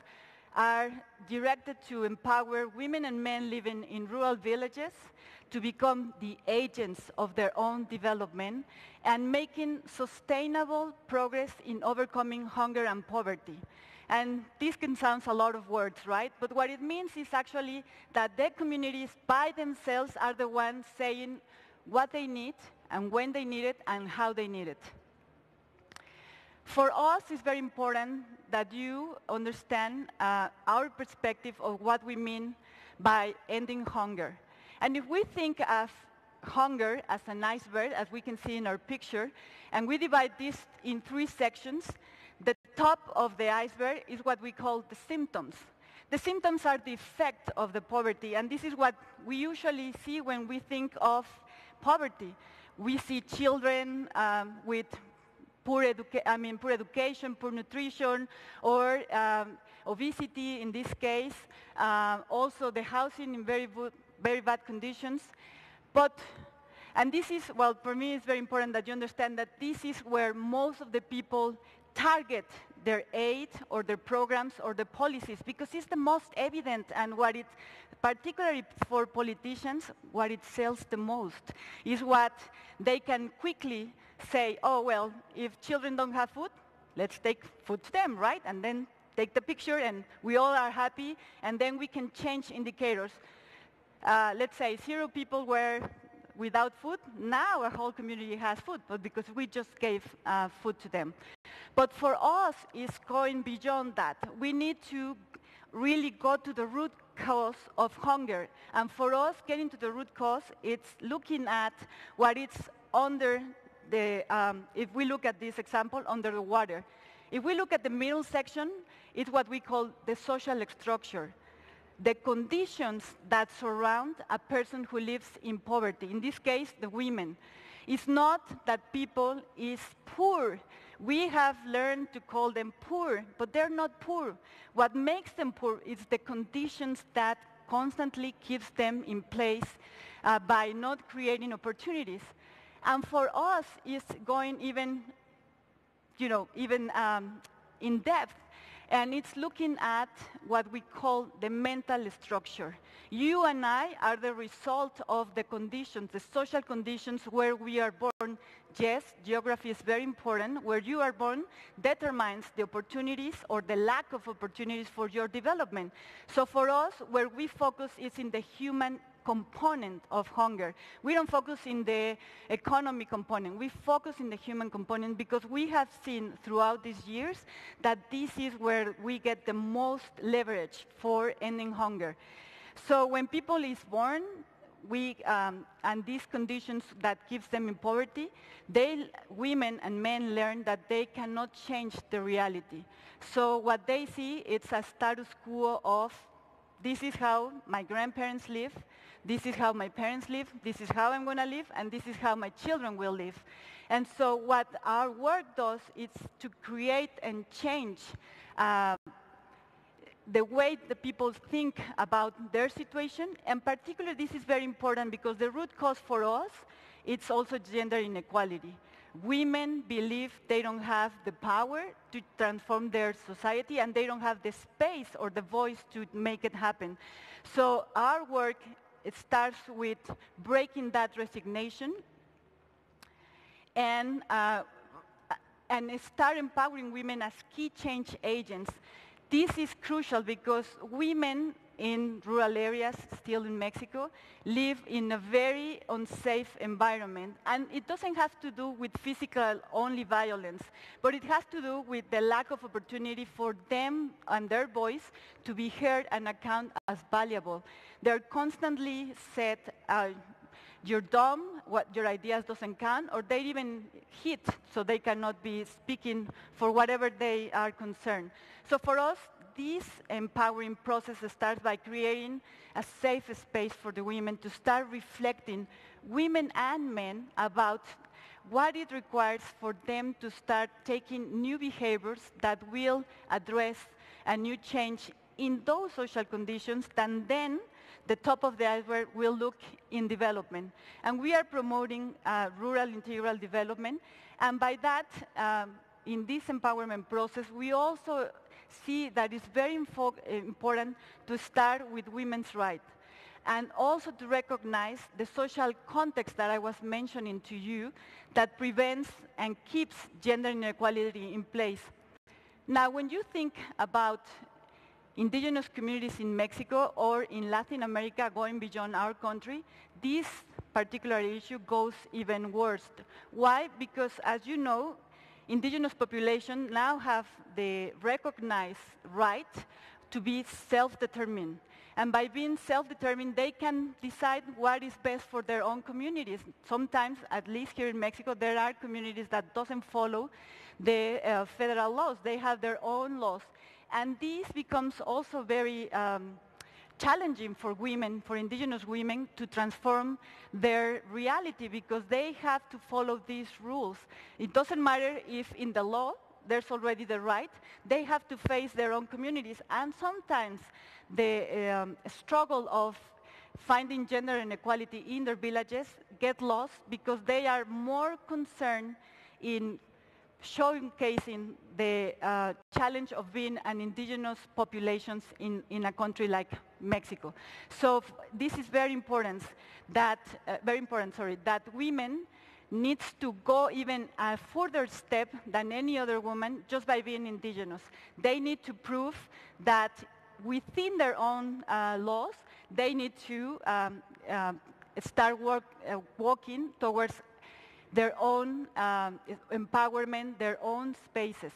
are directed to empower women and men living in rural villages to become the agents of their own development and making sustainable progress in overcoming hunger and poverty. And this can sound a lot of words, right? But what it means is actually that the communities by themselves are the ones saying what they need and when they need it and how they need it. For us, it's very important that you understand our perspective of what we mean by ending hunger. And if we think of hunger as an iceberg, as we can see in our picture, and we divide this in 3 sections, the top of the iceberg is what we call the symptoms. The symptoms are the effect of the poverty, and this is what we usually see when we think of poverty. We see children with poor education, poor nutrition, or obesity in this case. Also the housing in very bad conditions. And this is, well, for me it's very important that you understand that this is where most of the people target their aid or their programs or the policies, because it's the most evident, and what it, particularly for politicians, what it sells the most is what they can quickly say, oh, well, if children don't have food, let's take food to them, right? And then take the picture and we all are happy, and then we can change indicators. Let's say 0 people were without food, now a whole community has food, but because we just gave food to them. But for us, it's going beyond that. We need to really go to the root cause of hunger. And for us, getting to the root cause, it's looking at what is under the, if we look at this example, under the water. If we look at the middle section, it's what we call the social structure. The conditions that surround a person who lives in poverty, in this case, the women. It's not that people is poor We have learned to call them poor, but they're not poor. What makes them poor is the conditions that constantly keeps them in place by not creating opportunities. And for us, it's going even, in depth. And it's looking at what we call the mental structure. You and I are the result of the conditions, the social conditions where we are born. Yes, geography is very important. Where you are born determines the opportunities or the lack of opportunities for your development. So for us, where we focus is in the human component of hunger. We don't focus in the economy component. We focus in the human component because we have seen throughout these years that this is where we get the most leverage for ending hunger. So when people is born, and these conditions that keeps them in poverty, women and men learn that they cannot change the reality. So what they see, it's a status quo of, this is how my grandparents live, this is how my parents live, this is how I'm going to live, and this is how my children will live. And so what our work does is to create and change the way the people think about their situation. And particularly, this is very important because the root cause for us, it's also gender inequality. Women believe they don't have the power to transform their society, and they don't have the space or the voice to make it happen. So our work, it starts with breaking that resignation and start empowering women as key change agents. This is crucial because women in rural areas, still in Mexico, live in a very unsafe environment. And it doesn't have to do with physical only violence, but it has to do with the lack of opportunity for them and their voice to be heard and accounted as valuable. They're constantly said, you're dumb, your ideas doesn't count, or they're even hit so they cannot be speaking for whatever they are concerned. So for us, this empowering process starts by creating a safe space for the women to start reflecting, women and men, about what it requires for them to start taking new behaviors that will address a new change in those social conditions, and then the top of the iceberg will look in development. And we are promoting rural integral development, and by that, in this empowerment process, we also see that it's very important to start with women's rights, and also to recognize the social context that I was mentioning to you that prevents and keeps gender inequality in place. Now, when you think about indigenous communities in Mexico or in Latin America going beyond our country, this particular issue goes even worse. Why? Because, as you know, indigenous population now have the recognized right to be self-determined. And by being self-determined, they can decide what is best for their own communities. Sometimes, at least here in Mexico, there are communities that doesn't follow the federal laws. They have their own laws. And this becomes also very challenging for women, for indigenous women, to transform their reality because they have to follow these rules. It doesn't matter if in the law there's already the right, they have to face their own communities. And sometimes the struggle of finding gender inequality in their villages get lost because they are more concerned in showcasing the challenge of being an indigenous populations in a country like Mexico. So this is very important that that women needs to go even a further step than any other woman just by being indigenous. They need to prove that within their own laws, they need to start walking towards their own empowerment, their own spaces.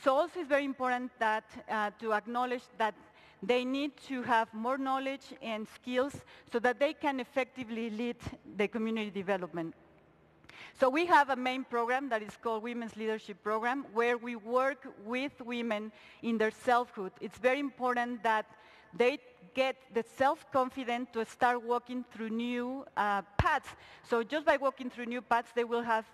So also it's very important that to acknowledge that they need to have more knowledge and skills so that they can effectively lead the community development. So we have a main program that is called Women's Leadership Program, where we work with women in their selfhood. It's very important that they get the self-confidence to start walking through new paths. So just by walking through new paths, they will have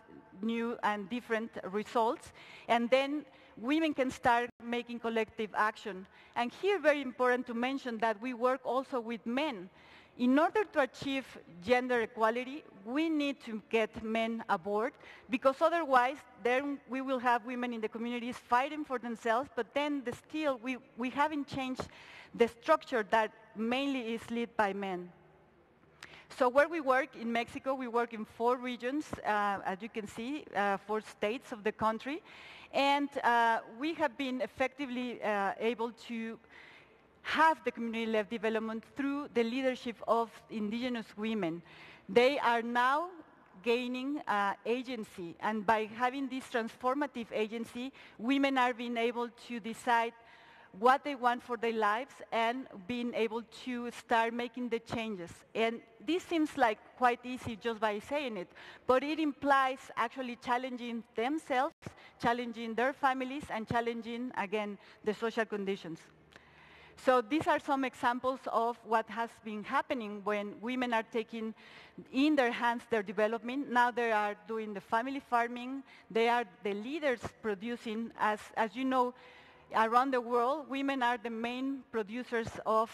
new and different results. And then women can start making collective action. And here, very important to mention that we work also with men. In order to achieve gender equality, we need to get men aboard, because otherwise then we will have women in the communities fighting for themselves, but then still we haven't changed the structure that mainly is led by men. So where we work in Mexico, we work in 4 regions, as you can see, 4 states of the country. And we have been effectively able to have the community-led development through the leadership of indigenous women. They are now gaining agency, and by having this transformative agency, women are being able to decide what they want for their lives and being able to start making the changes. And this seems like quite easy just by saying it, but it implies actually challenging themselves, challenging their families, and challenging, again, the social conditions. So these are some examples of what has been happening when women are taking in their hands their development. Now they are doing the family farming. They are the leaders producing. As you know, around the world, women are the main producers of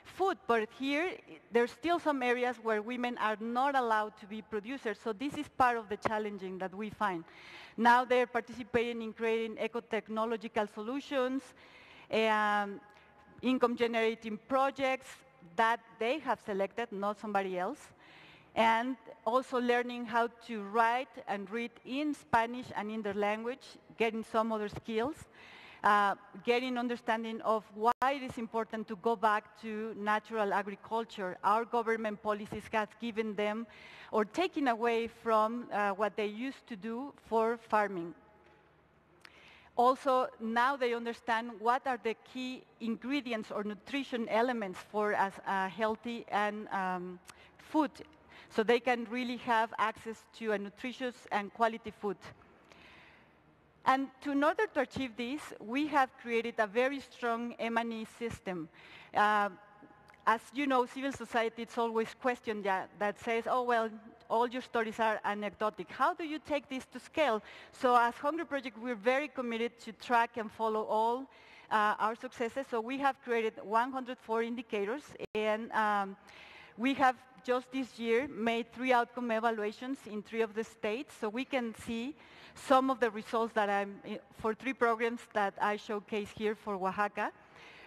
food. But here, there's still some areas where women are not allowed to be producers. So this is part of the challenging that we find. Now they're participating in creating eco-technological solutions, income-generating projects that they have selected, not somebody else, and also learning how to write and read in Spanish and in their language, getting some other skills, getting understanding of why it is important to go back to natural agriculture. Our government policies have given them or taken away from what they used to do for farming. Also, now they understand what are the key ingredients or nutrition elements for a healthy and food, so they can really have access to a nutritious and quality food. And in order to achieve this, we have created a very strong M&E system. As you know, civil society, it's always questioned that says, oh, well, all your stories are anecdotic. How do you take this to scale? So as Hunger Project, we're very committed to track and follow all our successes. So we have created 104 indicators, and we have just this year made 3 outcome evaluations in 3 of the states, so we can see some of the results that for 3 programs that I showcase here for Oaxaca.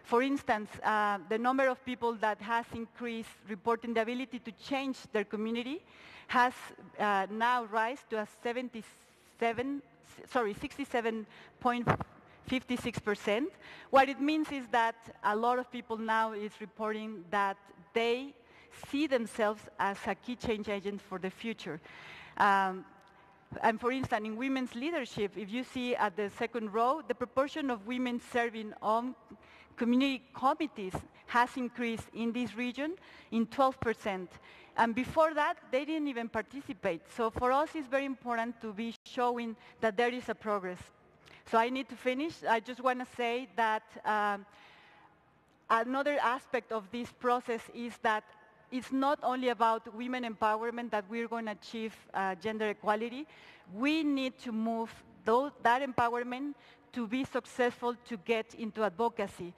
For instance, the number of people that has increased reporting the ability to change their community has now rise to a 67.56%. What it means is that a lot of people now is reporting that they see themselves as a key change agent for the future. And for instance, in women's leadership, if you see at the second row, the proportion of women serving on community committees has increased in this region in 12%. And before that, they didn't even participate. So for us, it's very important to be showing that there is a progress. So I need to finish. I just want to say that another aspect of this process is that it's not only about women empowerment that we're going to achieve gender equality. We need to move that empowerment to be successful to get into advocacy.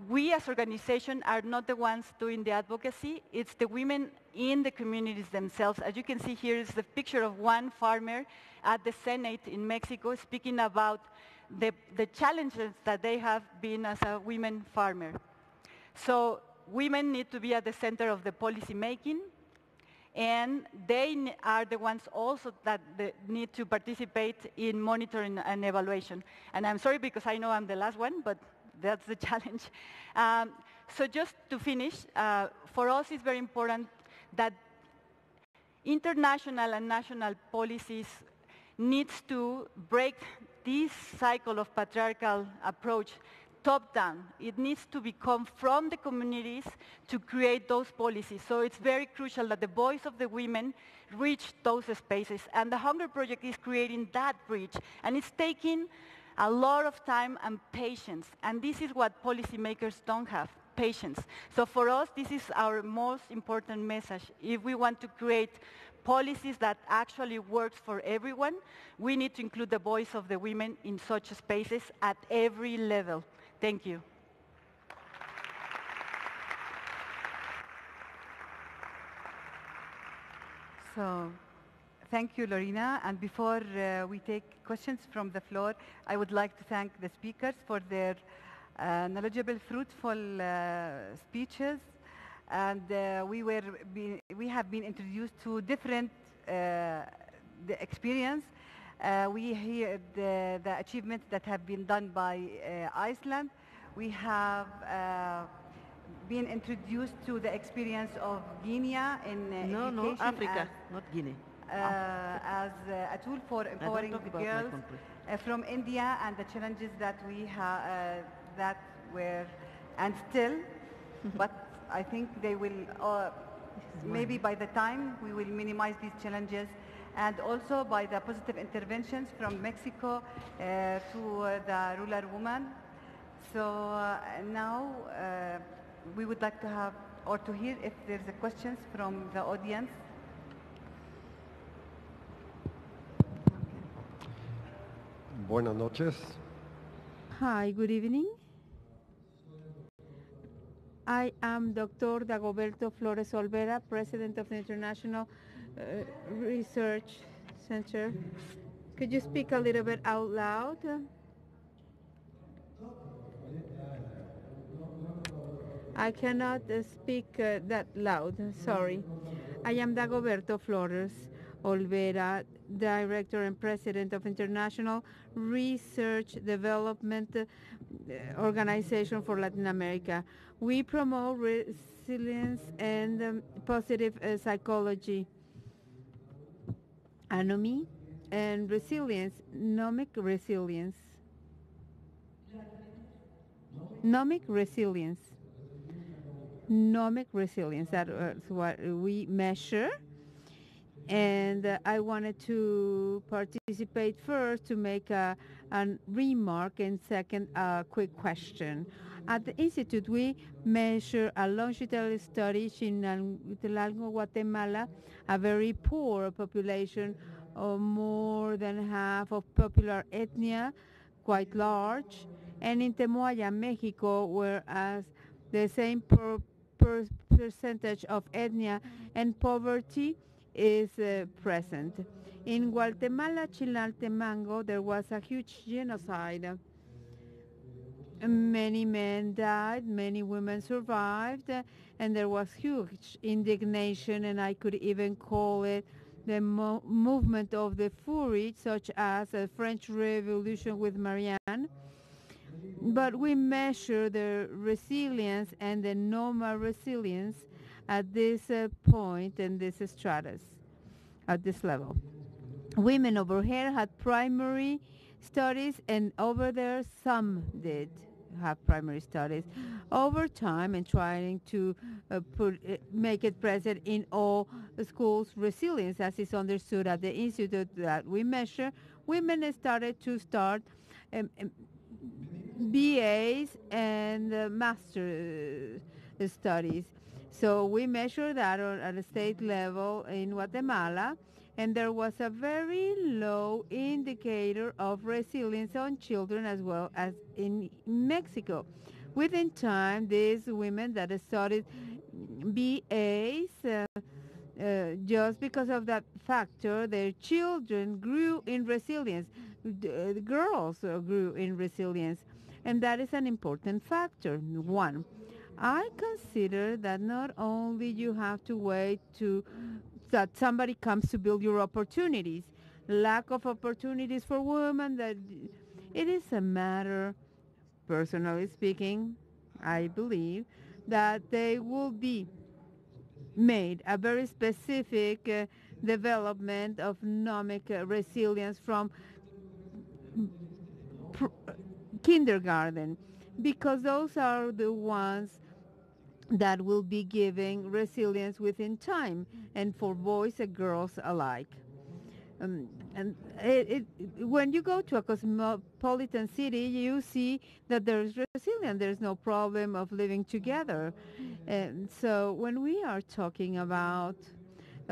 We as organizations are not the ones doing the advocacy. It's the women in the communities themselves. As you can see here is the picture of one farmer at the Senate in Mexico speaking about the challenges that they have been as a women farmer. So women need to be at the center of the policy making, and they are the ones also that need to participate in monitoring and evaluation. And I'm sorry because I know I'm the last one, but that's the challenge. So just to finish, for us it's very important that international and national policies needs to break this cycle of patriarchal approach top-down. It needs to become from the communities to create those policies. So it's very crucial that the voice of the women reach those spaces. And the Hunger Project is creating that bridge. And it's taking a lot of time and patience. And this is what policymakers don't have, patience. So for us, this is our most important message. If we want to create policies that actually works for everyone. We need to include the voice of the women in such spaces at every level. Thank you. So, thank you, Lorena. And before we take questions from the floor, I would like to thank the speakers for their knowledgeable, fruitful speeches. And we have been introduced to different the experience. We hear the achievements that have been done by Iceland. We have been introduced to the experience of Guinea in education. No, Africa, not Guinea. As a tool for empowering the girls from India and the challenges that we have that were and still, but I think they will maybe by the time we will minimize these challenges, and also by the positive interventions from Mexico to the rural woman. So now we would like to have or to hear if there's a questions from the audience. Buenas noches. Hi, good evening. I am Dr. Dagoberto Flores Olvera, President of the International Research Center. Could you speak a little bit out loud? I cannot speak that loud, sorry. I am Dagoberto Flores Olvera, Director and President of International Research Development Organization for Latin America. We promote resilience and positive psychology, anomie, and resilience, nomic resilience. Nomic resilience. Nomic resilience, that's what we measure. And I wanted to participate first to make a remark, and second, a quick question. At the Institute, we measure a longitudinal study in Guatemala, a very poor population, more than half of popular ethnia, quite large, and in Temoaya, Mexico, whereas the same percentage of ethnia and poverty is present. In Guatemala, Chiltenango, there was a huge genocide. Many men died, many women survived, and there was huge indignation, and I could even call it the movement of the fury, such as the French Revolution with Marianne. But we measure the resilience and the normal resilience at this point and this stratus, at this level. Women over here had primary studies, and over there some did have primary studies. Over time, and trying to make it present in all schools, resilience, as is understood at the institute that we measure, women started to start BAs and master studies. So we measure that at a state level in Guatemala, and there was a very low indicator of resilience on children as well as in Mexico. Within time, these women that studied BAs, just because of that factor, their children grew in resilience. The girls grew in resilience, and that is an important factor. One, I consider that not only you have to wait that somebody comes to build your opportunities, lack of opportunities for women, that it is a matter, personally speaking, I believe, that they will be made a very specific development of nomic resilience from kindergarten, because those are the ones that will be giving resilience within time, and for boys and girls alike. And when you go to a cosmopolitan city, you see that there's resilience. There's no problem of living together. And so when we are talking about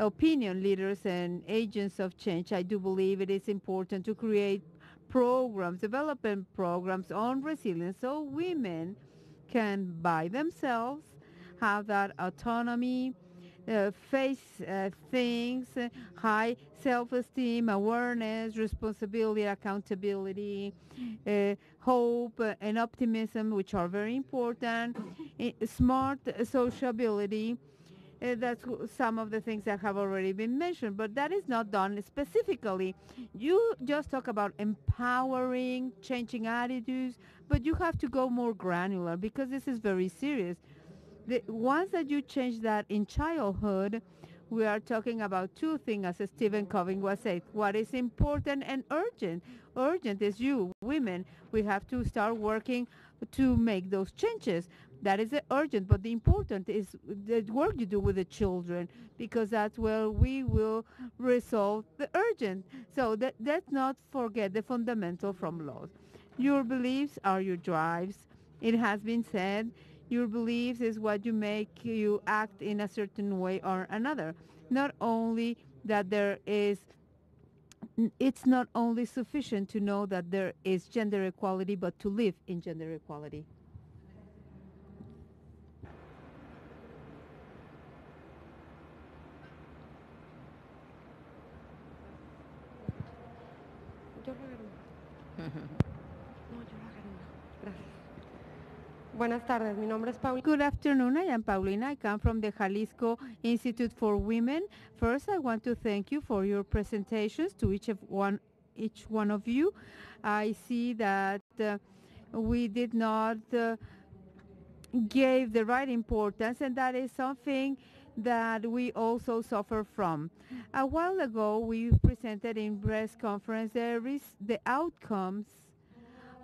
opinion leaders and agents of change, I do believe it is important to create programs, development programs on resilience so women can by themselves have that autonomy, face things, high self-esteem, awareness, responsibility, accountability, hope and optimism, which are very important, smart sociability. That's some of the things that have already been mentioned, but that is not done specifically. You just talk about empowering, changing attitudes, but you have to go more granular because this is very serious. Once that you change that in childhood, we are talking about two things, as Stephen Covey was saying. What is important and urgent? Urgent is you, women. We have to start working to make those changes. That is the urgent, but the important is the work you do with the children, because that's where we will resolve the urgent. So let's not forget the fundamental from laws. Your beliefs are your drives. It has been said, your beliefs is what you make you act in a certain way or another. Not only that it's not only sufficient to know that there is gender equality, but to live in gender equality. Buenas tardes, mi nombre es Paulina. Good afternoon, I am Paulina. I come from the Jalisco Institute for Women. First, I want to thank you for your presentations to each one of you. I see that we did not give the right importance, and that is something that we also suffer from. A while ago, we presented in press conference the outcomes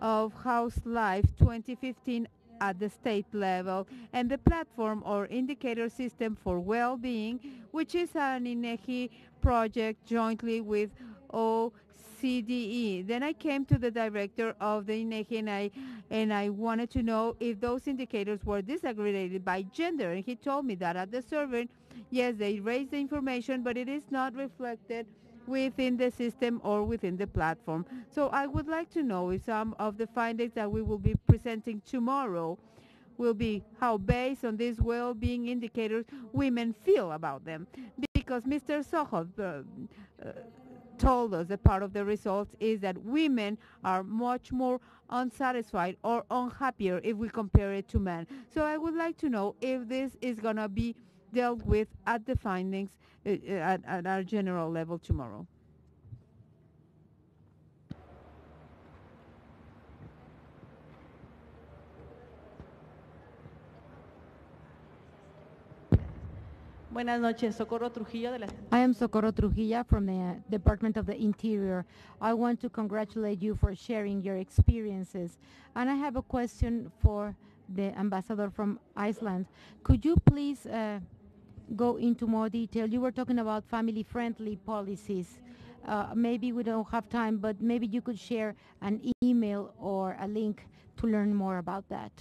of House Life 2015 at the state level, and the platform or indicator system for well-being, which is an INEGI project jointly with OCDE. Then I came to the director of the INEGI and I wanted to know if those indicators were disaggregated by gender, and he told me that at the survey, yes, they raised the information, but it is not reflected within the system or within the platform. So I would like to know if some of the findings that we will be presenting tomorrow will be how, based on these well-being indicators, women feel about them. Because Mr. Soho told us that part of the results is that women are much more unsatisfied or unhappier if we compare it to men. So I would like to know if this is going to be dealt with at the findings at our general level tomorrow. Buenas noches, Socorro Trujillo de la... I am Socorro Trujillo from the Department of the Interior. I want to congratulate you for sharing your experiences. And I have a question for the ambassador from Iceland. Could you please go into more detail? You were talking about family-friendly policies. Maybe we don't have time, but maybe you could share an email or a link to learn more about that.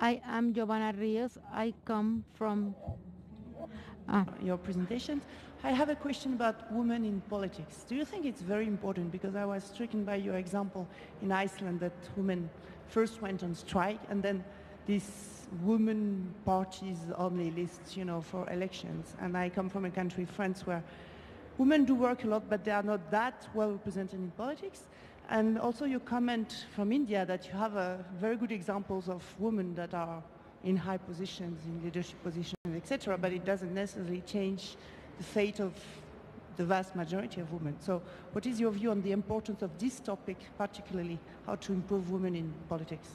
I am Giovanna Rios. I come from... your presentations. I have a question about women in politics. Do you think it's very important? Because I was stricken by your example in Iceland that women first went on strike and then these women parties only list, for elections. And I come from a country, France, where women do work a lot, but they are not that well represented in politics. And also your comment from India that you have very good examples of women that are in high positions, in leadership positions, etc., but it doesn't necessarily change the fate of the vast majority of women. So what is your view on the importance of this topic, particularly how to improve women in politics?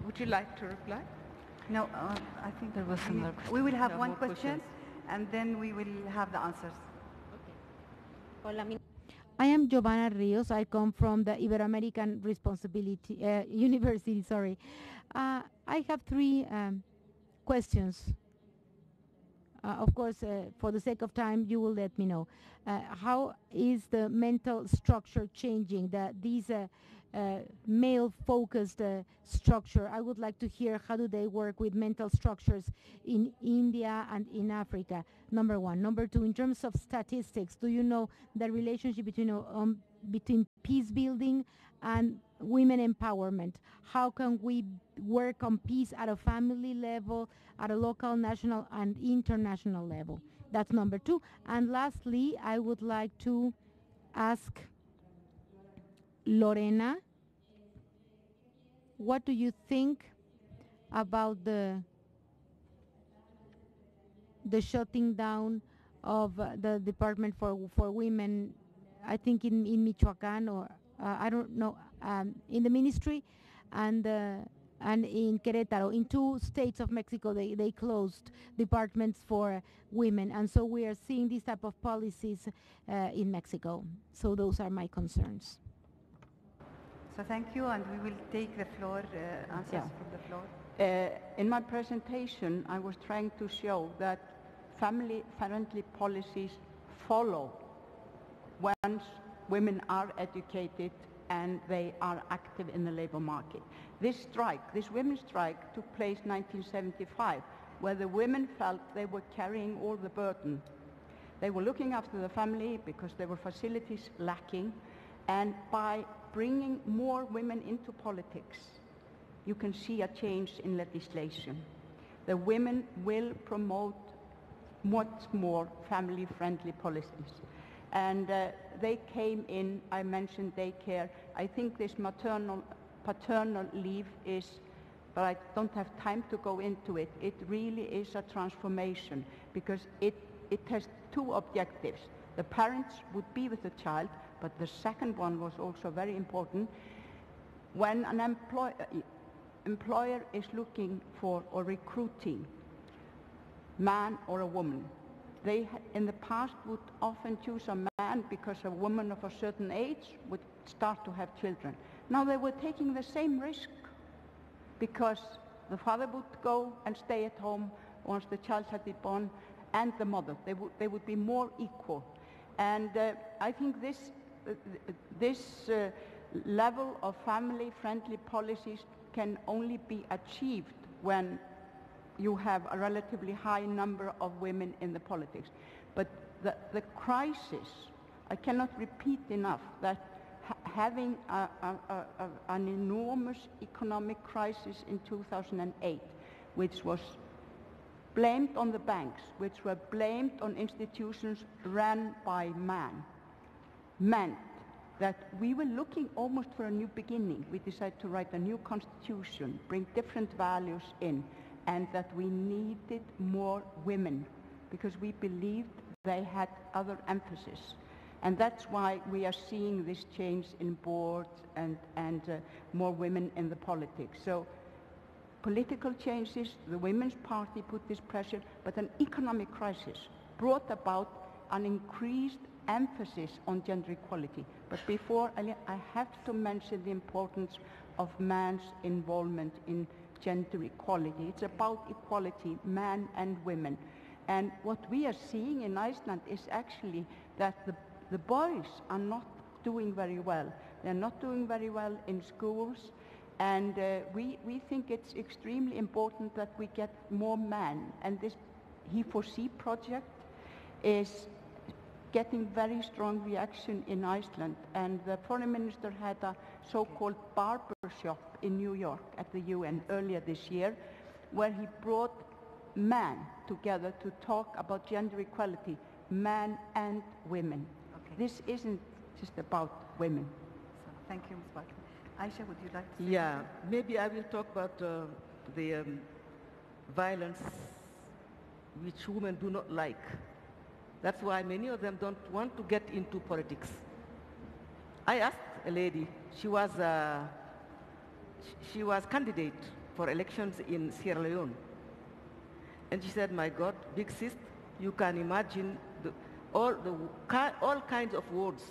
Would you like to reply? No, I think there was another question. We will have one question, and then we will have the answers. Okay. I am Giovanna Rios. I come from the Ibero-American University. Sorry. I have three questions. of course, for the sake of time, you will let me know. How is the mental structure changing? These male-focused structure, I would like to hear how do they work with mental structures in India and in Africa, number one. Number two, in terms of statistics, do you know the relationship between peace building and women empowerment? How can we work on peace at a family level, at a local, national, and international level? That's number two. And lastly, I would like to ask Lorena, what do you think about the shutting down of the Department for Women, I think in Michoacán, or I don't know, in the ministry, and in Querétaro, in 2 states of Mexico, they closed departments for women, and so we are seeing these type of policies in Mexico. So those are my concerns. So thank you, and we will take the floor, answers from the floor. In my presentation, I was trying to show that family-friendly policies follow once women are educated and they are active in the labor market. This women's strike, took place in 1975, where the women felt they were carrying all the burden. They were looking after the family because there were facilities lacking, and by bringing more women into politics, you can see a change in legislation. The women will promote much more family-friendly policies. And they came in, I mentioned daycare. I think this paternal leave is, but I don't have time to go into it. It really is a transformation because it has 2 objectives. The parents would be with the child, but the second one was also very important. When an employer is looking for or recruiting man or a woman, they in the past would often choose a man because a woman of a certain age would start to have children. Now they were taking the same risk because the father would go and stay at home once the child had been born, and the mother. They would be more equal. And I think this level of family-friendly policies can only be achieved when you have a relatively high number of women in the politics. But the crisis, I cannot repeat enough that having an enormous economic crisis in 2008, which was blamed on the banks, which were blamed on institutions run by men, meant that we were looking almost for a new beginning. We decided to write a new constitution, bring different values in, and that we needed more women because we believed they had other emphasis. And that's why we are seeing this change in boards and more women in the politics. So political changes, the Women's Party put this pressure, but an economic crisis brought about an increased emphasis on gender equality. But before, I have to mention the importance of man's involvement in gender equality. It's about equality, men and women. And what we are seeing in Iceland is actually that the boys are not doing very well. They're not doing very well in schools. And we think it's extremely important that we get more men. And this He4C project is getting very strong reaction in Iceland. And the foreign minister had a so-called barber shop in New York at the UN earlier this year, where he brought men together to talk about gender equality, men and women. Okay. This isn't just about women. So, thank you, Ms. Bartley. Aisha, would you like to say something? Maybe I will talk about the violence which women do not like. That's why many of them don't want to get into politics. I asked a lady, she was candidate for elections in Sierra Leone. And she said, my God, big sis, you can imagine all kinds of words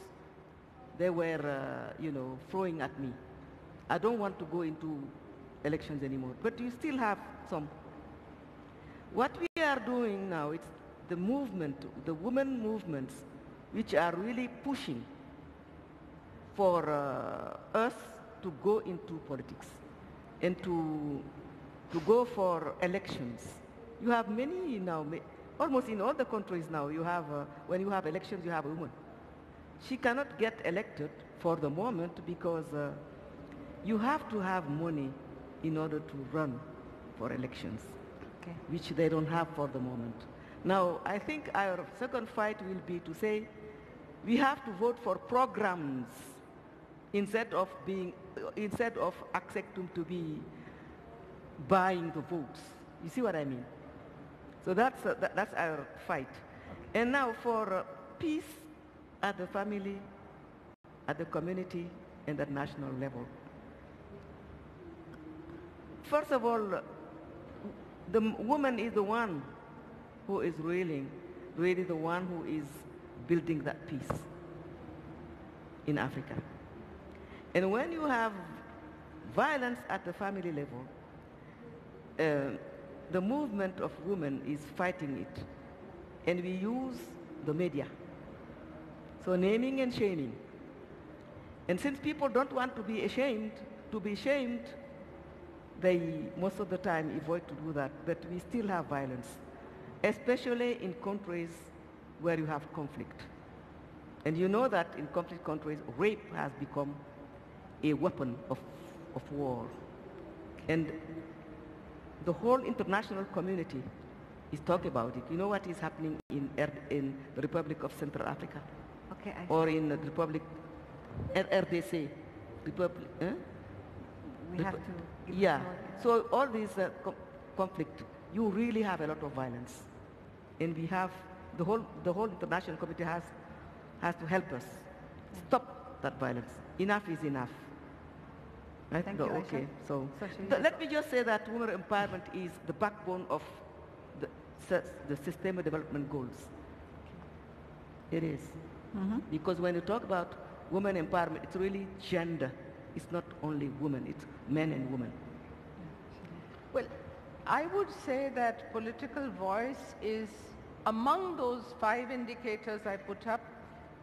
they were, throwing at me. I don't want to go into elections anymore, but you still have some. What we are doing now, the movement, the women movements, which are really pushing for us to go into politics and to go for elections. You have many now, almost in all the countries now, you have, when you have elections, you have a woman. She cannot get elected for the moment because you have to have money in order to run for elections, Okay. which they don't have for the moment. Now, I think our second fight will be to say we have to vote for programs instead of accepting to be buying the votes. You see what I mean? So that's our fight. And now for peace at the family, at the community, and at national level. First of all, the woman is the one who is really the one who is building that peace in Africa. And when you have violence at the family level, the movement of women is fighting it. And we use the media. So naming and shaming. And since people don't want to be shamed, they most of the time avoid to do that. But we still have violence, especially in countries where you have conflict. And you know that in conflict countries, rape has become a weapon of war. And the whole international community is talking about it. You know what is happening in the Republic of Central Africa? Okay. Or in the Republic, RDC, Republic. We have to give Yeah. more. So all these conflict, you really have a lot of violence, and we have the whole international community has to help us stop that violence. Enough is enough. Right? Thank No, you, okay. Aisha. So So let me just say that women empowerment is the backbone of the Sustainable Development Goals. It is. Because when you talk about women empowerment, it's really gender. It's not only women, it's men and women. Well, I would say that political voice is among those 5 indicators I put up,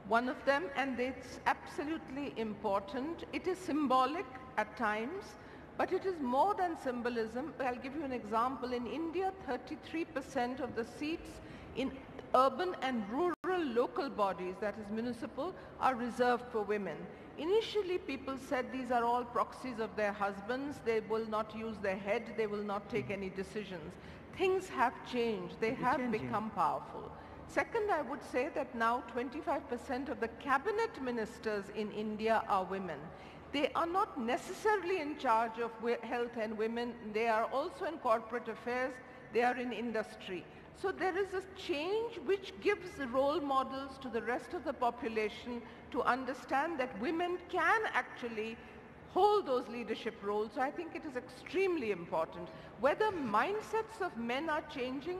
one of them, and it's absolutely important. It is symbolic at times, but it is more than symbolism. I'll give you an example. In India, 33% of the seats in urban and rural local bodies, that is municipal, are reserved for women. Initially, people said these are all proxies of their husbands. They will not use their head. They will not take any decisions. Things have changed. They have become powerful. Second, I would say that now 25% of the cabinet ministers in India are women. They are not necessarily in charge of health and women. They are also in corporate affairs. They are in industry. So there is a change which gives role models to the rest of the population to understand that women can actually hold those leadership roles. So I think it is extremely important. Whether mindsets of men are changing,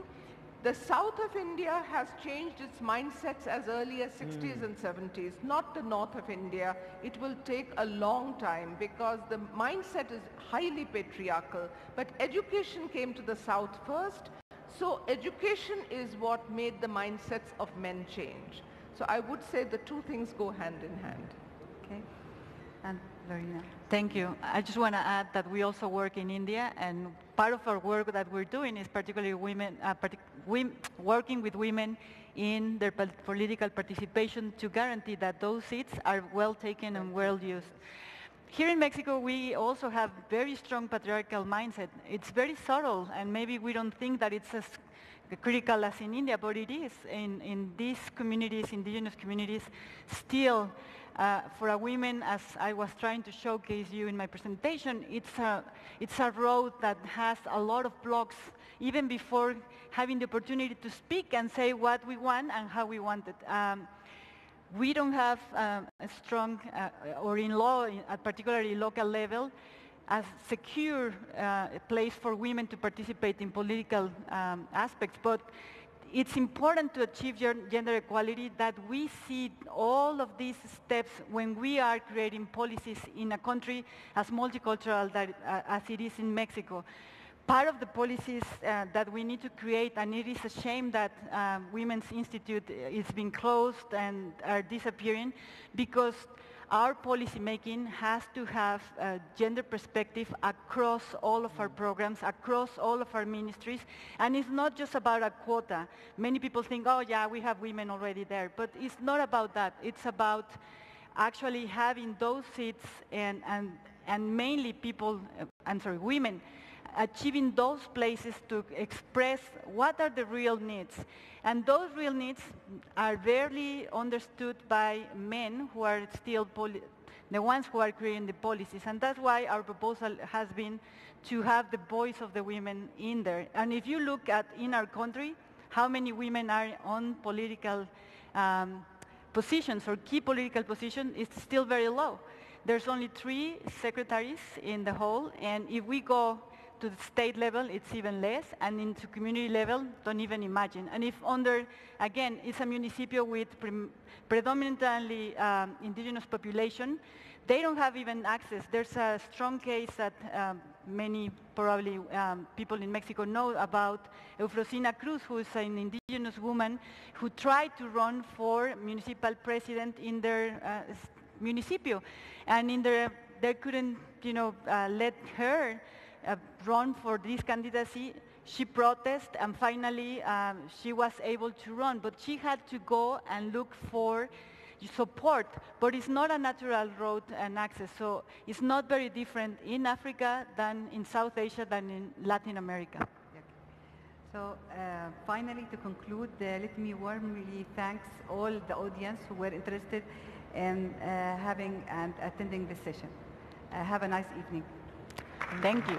the south of India has changed its mindsets as early as 60s and 70s, not the north of India. It will take a long time because the mindset is highly patriarchal. But education came to the south first. So education is what made the mindsets of men change. So I would say the two things go hand in hand. Okay. And Lorena. Thank you. I just want to add that we also work in India, and part of our work that we're doing is particularly working with women in their political participation to guarantee that those seats are well taken and well used. Here in Mexico, we also have very strong patriarchal mindset. It's very subtle, and maybe we don't think that it's as critical as in India, but it is. In these communities, indigenous communities, still, for a woman, as I was trying to showcase you in my presentation, it's a road that has a lot of blocks, even before having the opportunity to speak and say what we want and how we want it. We don't have a strong, or in law, at particularly local level, a secure place for women to participate in political aspects. But it's important to achieve gender equality that we see all of these steps when we are creating policies in a country as multicultural as it is in Mexico. part of the policies that we need to create, and it is a shame that Women's Institute is being closed and are disappearing, because our policy making has to have a gender perspective across all of our programs, across all of our ministries, and it's not just about a quota. Many people think, oh yeah, we have women already there, but it's not about that. It's about actually having those seats and mainly people, women, achieving those places to express what are the real needs. And those real needs are rarely understood by men who are still the ones who are creating the policies. And that's why our proposal has been to have the voice of the women in there. And if you look at in our country, how many women are on political positions or key political positions, it's still very low. There's only 3 secretaries in the whole, and if we go to the state level, it's even less, and into community level, don't even imagine. And if again, it's a municipio with predominantly indigenous population, they don't have even access. There's a strong case that many probably people in Mexico know about, Eufrosina Cruz, who is an indigenous woman who tried to run for municipal president in their municipio, and they couldn't, let her run for this candidacy. She protested, and finally she was able to run, but she had to go and look for support, but it's not a natural road and access, so it's not very different in Africa than in South Asia than in Latin America. So finally, to conclude, let me warmly thank all the audience who were interested in having and attending this session. Have a nice evening. Thank you.